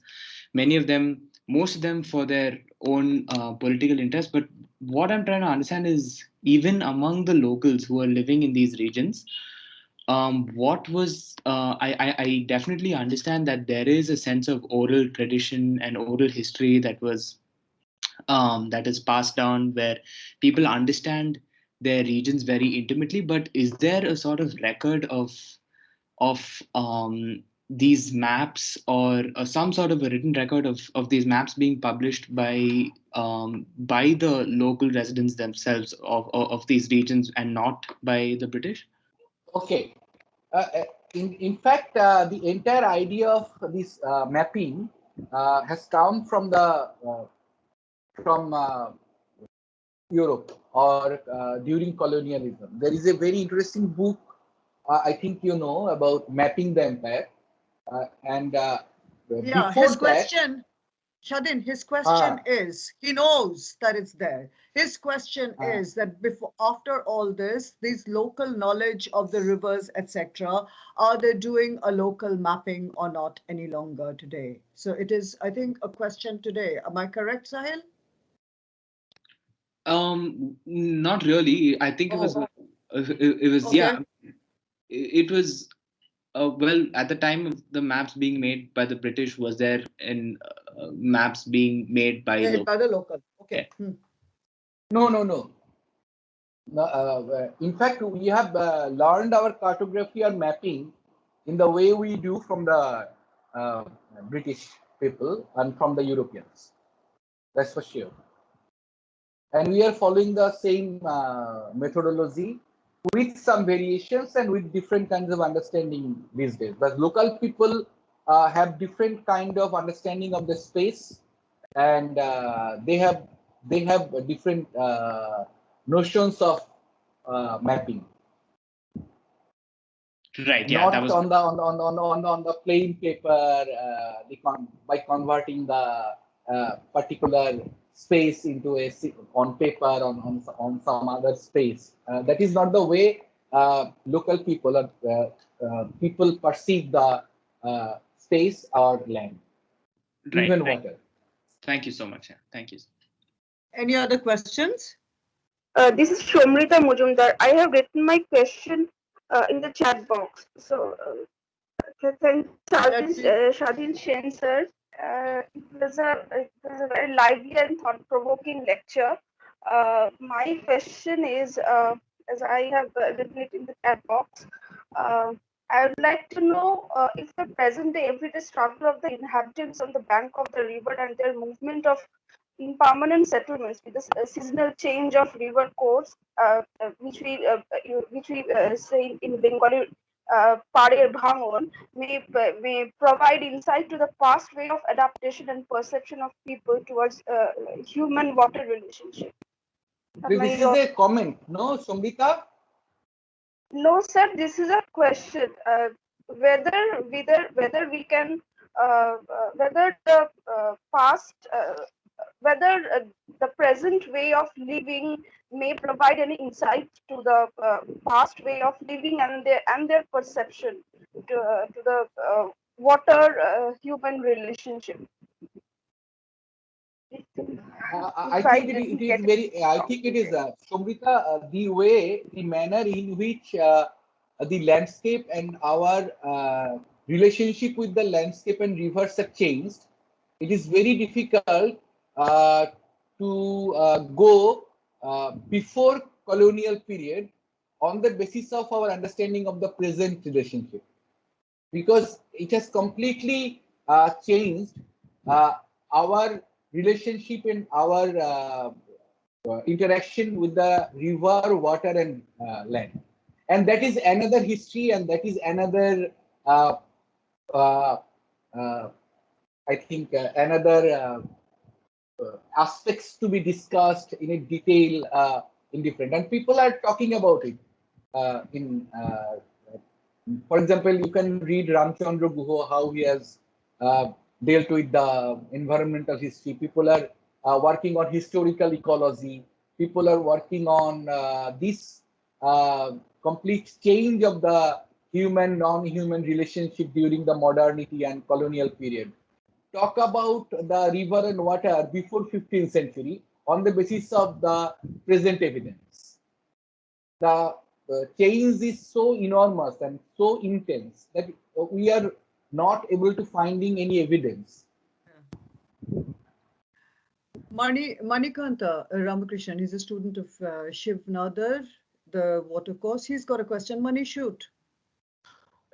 Many of them, most of them, for their own political interests. But what I'm trying to understand is, even among the locals who are living in these regions, what was I definitely understand that there is a sense of oral tradition and oral history that is passed down, where people understand their regions very intimately. But is there a sort of record of these maps, or some sort of a written record of these maps being published by the local residents themselves of these regions, and not by the British? Okay. In fact, the entire idea of this mapping has come from Europe, or during colonialism. There is a very interesting book, I think you know, about mapping the empire. And Yeah, before his that, question, Shadin, his question is, he knows that it's there. His question is that before, after all this, these local knowledge of the rivers, etc., are they doing a local mapping or not any longer today? So it is, I think, a question today. Am I correct, Sahil? Not really. I think it was Okay. yeah, it was well, at the time of the maps being made by the British, was there in maps being made by Made local? by the local. Okay. No. In fact, we have learned our cartography or mapping in the way we do from the British people and from the Europeans. That's for sure. And we are following the same methodology with some variations and with different kinds of understanding these days. But local people have different kind of understanding of the space, and they have different notions of mapping. Right. Yeah. Not That was on the plain paper, by converting the particular space into on paper on some other space. That is not the way local people or people perceive the space or land, right. even Right. water. Thank you so much. Yeah. Thank you. Any other questions? This is Shomrita Mujumdar. I have written my question in the chat box. So, thank Shadin Shen sir. It was a very lively and thought-provoking lecture. My question is, as I have written it in the chat box, I would like to know if the present day everyday struggle of the inhabitants on the bank of the river and their movement of in permanent settlements with the seasonal change of river course, which we say in Bengali, Parer Bhangon, may provide insight to the past way of adaptation and perception of people towards human-water relationship. This is a comment, no, Somrita? No, sir. This is a question. Whether we can whether the past whether the present way of living may provide any insight to the past way of living and their perception to the water human relationship. I think it is very. I think it is Somrita, the manner in which the landscape and our relationship with the landscape and rivers have changed. It is very difficult to go before colonial period on the basis of our understanding of the present relationship, because it has completely changed our relationship and our interaction with the river, water, and land. And that is another history, and that is another, uh, uh, I think, another aspects to be discussed in a detail in different. And people are talking about it for example, you can read Ramchandra Guha, how he has dealt with the environmental history. People are working on historical ecology. People are working on this complete change of the human non-human relationship during the modernity and colonial period. Talk about the river and water before 15th century on the basis of the present evidence. The change is so enormous and so intense that we are not able to finding any evidence. Manikanta Ramakrishnan is a student of Shiv Nadar, the water course. He's got a question. Mani, shoot.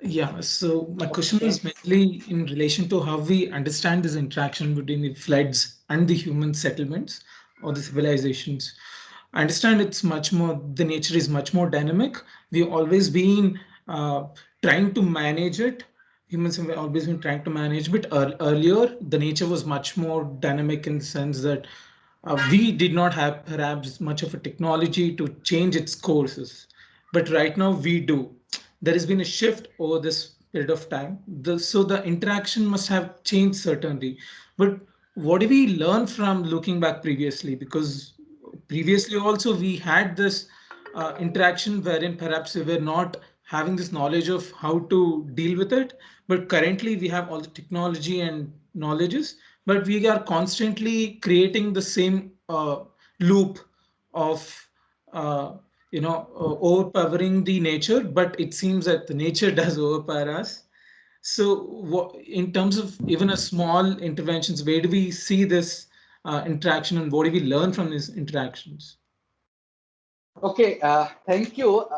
Yeah, so my question is mainly in relation to how we understand this interaction between the floods and the human settlements or the civilizations. I understand it's much more, the nature is much more dynamic. We've always been trying to manage it. Humans have always been trying to manage, but earlier the nature was much more dynamic in the sense that we did not have perhaps much of a technology to change its courses. But right now we do. There has been a shift over this period of time. So the interaction must have changed certainly. But what do we learn from looking back previously? Because previously also we had this interaction wherein perhaps we were not having this knowledge of how to deal with it. But currently we have all the technology and knowledges, but we are constantly creating the same loop of overpowering the nature, but it seems that the nature does overpower us. So in terms of even a small interventions, where do we see this interaction and what do we learn from these interactions? Okay, thank you.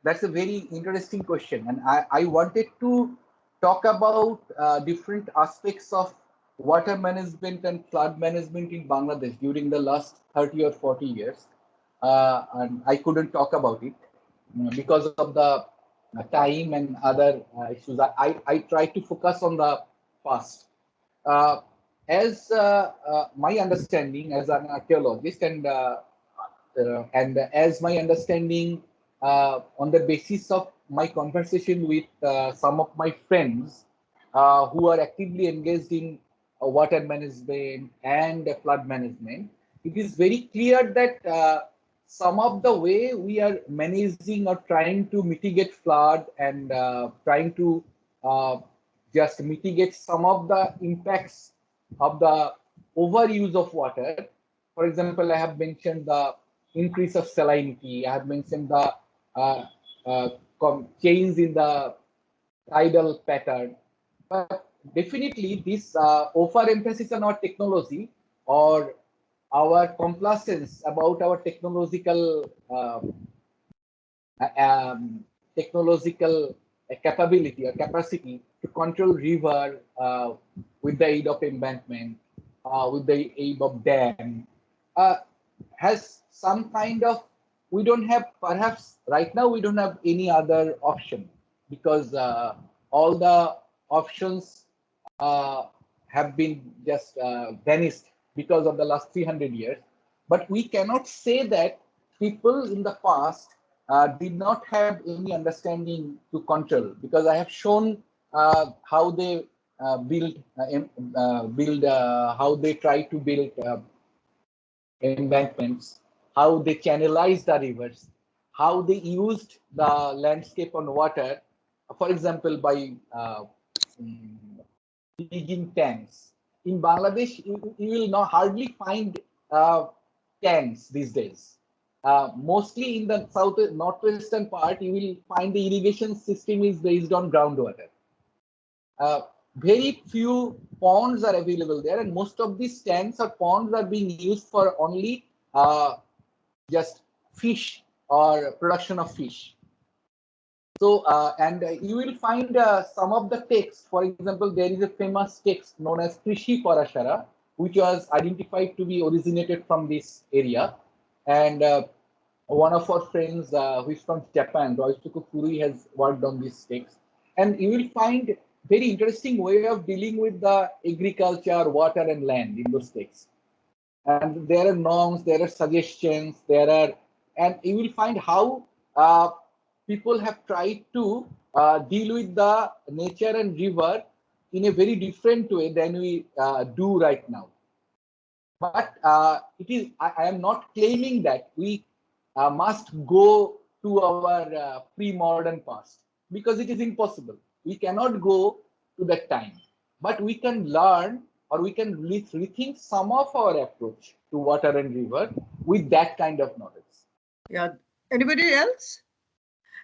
That's a very interesting question. And I wanted to talk about different aspects of water management and flood management in Bangladesh during the last 30 or 40 years. And I couldn't talk about it because of the time and other issues. I try to focus on the past. As my understanding as an archaeologist and as my understanding on the basis of my conversation with some of my friends who are actively engaged in water management and flood management, it is very clear that some of the way we are managing or trying to mitigate flood and trying to just mitigate some of the impacts of the overuse of water. For example, I have mentioned the increase of salinity. I have mentioned the change in the tidal pattern. But definitely, this overemphasis on our technology or our complacence about our technological capability or capacity to control river with the aid of embankment, with the aid of dam, has some kind of, we don't have, perhaps right now we don't have any other option, because all the options uh, have been just vanished because of the last 300 years. But we cannot say that people in the past did not have any understanding to control, because I have shown how they how they try to build embankments, how they channelized the rivers, how they used the landscape on water, for example, by mm, digging tanks. In Bangladesh, you will not hardly find tanks these days. Mostly in the south northwestern part, you will find the irrigation system is based on groundwater. Very few ponds are available there, and most of these tanks or ponds are being used for only just fish or production of fish. So, and you will find some of the texts. For example, there is a famous text known as Krishi Parashara, which was identified to be originated from this area. And one of our friends who is from Japan, Roystuku Furui, has worked on this text. And you will find very interesting way of dealing with the agriculture, water, and land in those texts. And there are norms, there are suggestions, and you will find how people have tried to deal with the nature and river in a very different way than we do right now. But I am not claiming that we must go to our pre-modern past, because it is impossible. We cannot go to that time, but we can learn, or we can rethink some of our approach to water and river with that kind of knowledge. Yeah. Anybody else?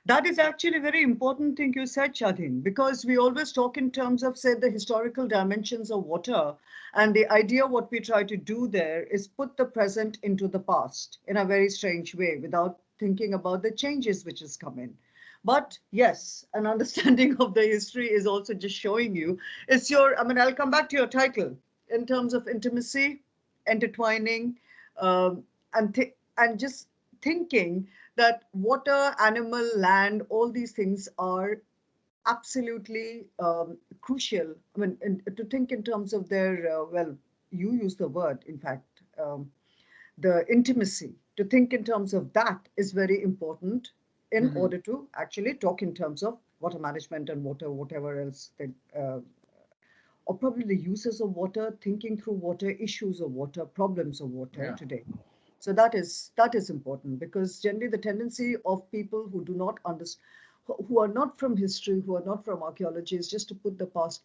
That is actually a very important thing you said, Shadhin, because we always talk in terms of, say, the historical dimensions of water. And the idea what we try to do there is put the present into the past in a very strange way without thinking about the changes which has come in. But yes, an understanding of the history is also just showing you. It's your, I mean, I'll come back to your title in terms of intimacy, intertwining, and, and just thinking that water, animal, land, all these things are absolutely crucial. I mean, to think in terms of their, well, you use the word, in fact, the intimacy, to think in terms of that is very important in order to actually talk in terms of water management and water, whatever else that, or probably the uses of water, thinking through water, issues of water, problems of water today. So that is important, because generally the tendency of people who do not understand, who are not from history, who are not from archaeology, is just to put the past,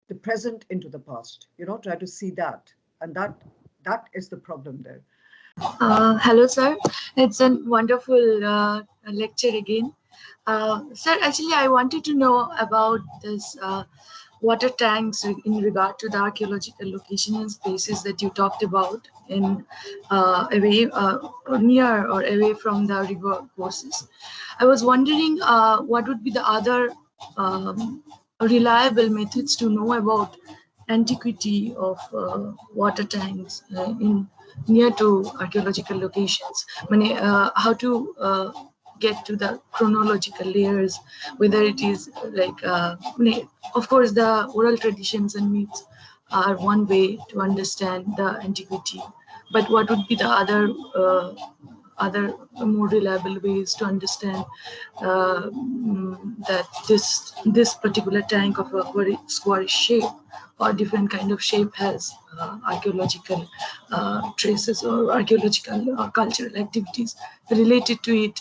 the present into the past. Try to see that, and that is the problem there. Hello, sir. It's a wonderful lecture again. Sir, actually, I wanted to know about this water tanks in regard to the archaeological location and spaces that you talked about in away or near or away from the river courses. I was wondering what would be the other reliable methods to know about antiquity of water tanks in near to archaeological locations. How to get to the chronological layers, whether it is like, of course, the oral traditions and myths are one way to understand the antiquity, but what would be the other more reliable ways to understand that this particular tank of a very square shape or different kind of shape has archaeological traces or archaeological cultural activities related to it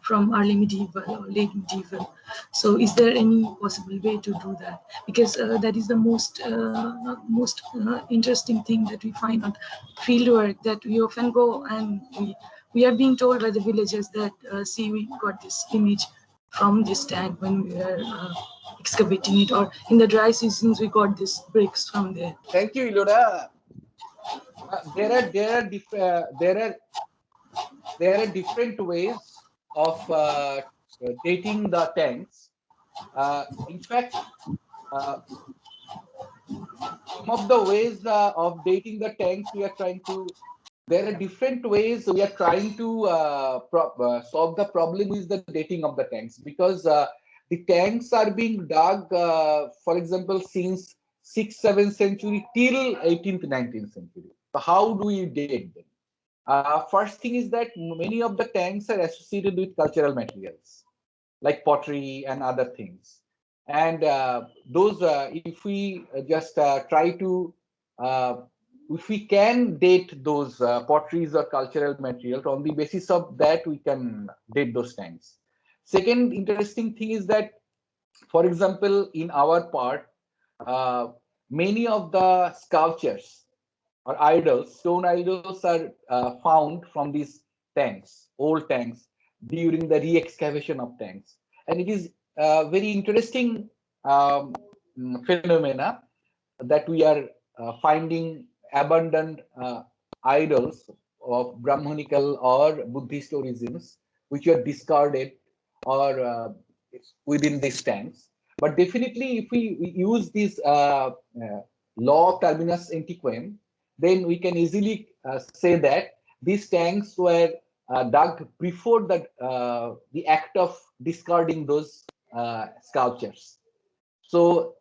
from early medieval or late medieval. So is there any possible way to do that? Because that is the most interesting thing that we find on fieldwork, that we often go and we are being told by the villagers that see, we got this image from this tank when we were excavating it, or in the dry seasons we got these bricks from there. Thank you, Ilona. There are different ways of dating the tanks. In fact, some of the ways of dating the tanks we are trying to. There are different ways we are trying to solve the problem with the dating of the tanks, because the tanks are being dug, for example, since 6th, 7th century till 18th, 19th century. So how do we date them? First thing is that many of the tanks are associated with cultural materials like pottery and other things. And those, if we just try to, if we can date those potteries or cultural materials, on the basis of that, we can date those tanks. Second interesting thing is that, for example, in our part, uh, many of the sculptures or idols, stone idols are found from these tanks, old tanks, during the re-excavation of tanks. And it is very interesting phenomena that we are finding abundant idols of Brahmanical or Buddhist origins, which are discarded or within these tanks. But definitely, if we use this law of terminus antiquem, then we can easily say that these tanks were dug before the act of discarding those sculptures. So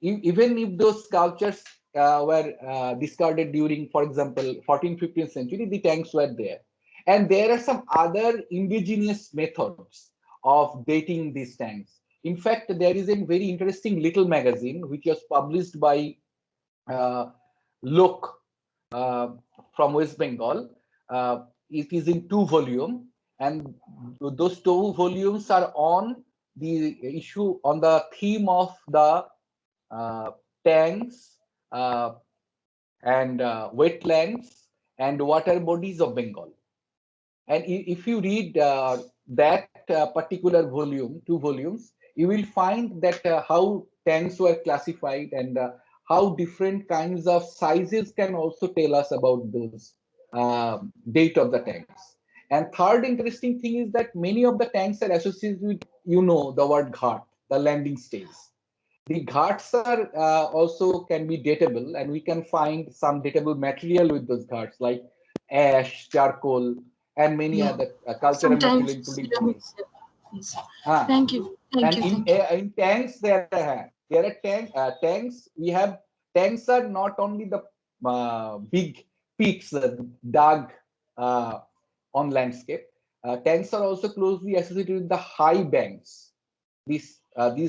even if those sculptures were discarded during, for example, 14th, 15th century, the tanks were there. And there are some other indigenous methods of dating these tanks. In fact, there is a very interesting little magazine which was published by Lok from West Bengal. It is in 2 volumes, and those 2 volumes are on the issue, on the theme of the tanks and wetlands and water bodies of Bengal. And if you read that particular volume, 2 volumes, you will find that how tanks were classified and how different kinds of sizes can also tell us about those date of the tanks. And third interesting thing is that many of the tanks are associated with, the word ghat, the landing stage. The ghats are also can be datable, and we can find some datable material with those ghats like ash, charcoal, and many other cultural material, including ceramics. Yes. Ah. Thank you. And Thank you. in tanks, there are tanks. We have tanks are not only the big peaks dug on landscape. Tanks are also closely associated with the high banks. These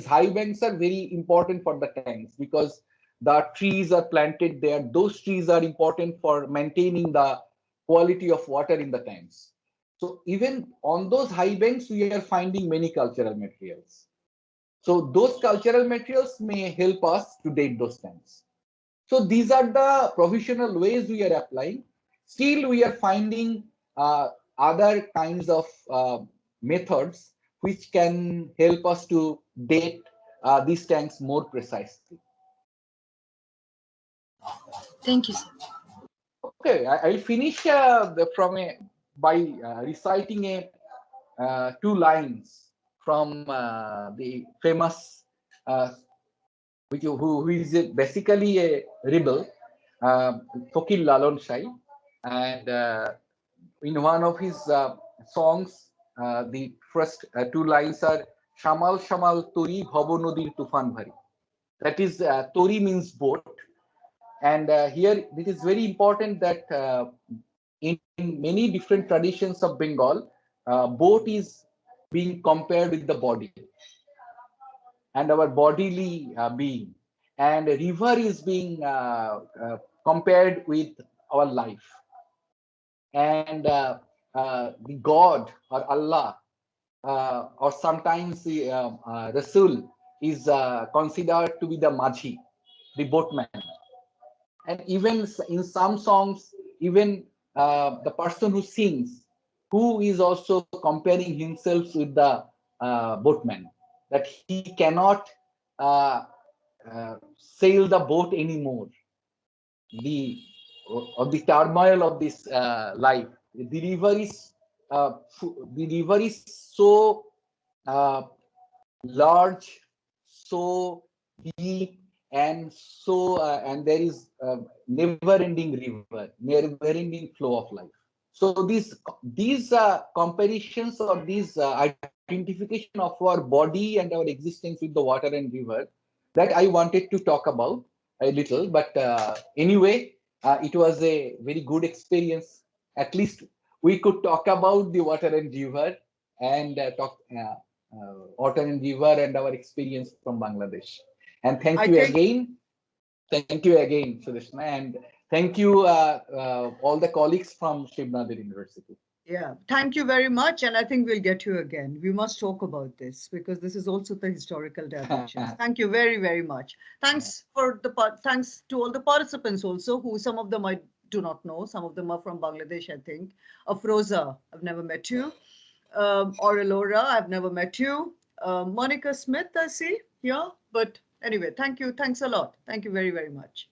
high banks are very important for the tanks because the trees are planted there. Those trees are important for maintaining the quality of water in the tanks. So even on those high banks, we are finding many cultural materials. So those cultural materials may help us to date those tanks. So these are the provisional ways we are applying. Still, we are finding other kinds of methods which can help us to date these tanks more precisely. Thank you, sir. Okay, I'll finish by reciting 2 lines from the famous, who is basically a rebel, Fokir Lalon Shai, and in one of his songs, the first 2 lines are Shamal Shamal Tori Bhavo Nodir Tufan Bhari. That is, Tori means boat. And here it is very important that in many different traditions of Bengal, boat is being compared with the body and our bodily being. And river is being compared with our life. And the God or Allah, or sometimes the Rasul, is considered to be the Majhi, the boatman. And even in some songs, even the person who sings, who is also comparing himself with the boatman, that he cannot sail the boat anymore. The turmoil of this life, the river is so large, so deep, and so and there is never-ending river, never-ending flow of life. So these comparisons or these identification of our body and our existence with the water and river that I wanted to talk about a little. But anyway, it was a very good experience. At least we could talk about the water and river and talk water and river and our experience from Bangladesh. And thank I you think again. Thank you again, Sudeshna, and thank you all the colleagues from Shiv Nadir University. Yeah, thank you very much. And I think we'll get you again. We must talk about this because this is also the historical dimensions. Thank you very, very much. Thanks to all the participants also, who some of them I do not know. Some of them are from Bangladesh, I think. Afroza, I've never met you. Or Elora, I've never met you. Monica Smith, I see here. But anyway, thank you. Thanks a lot. Thank you very, very much.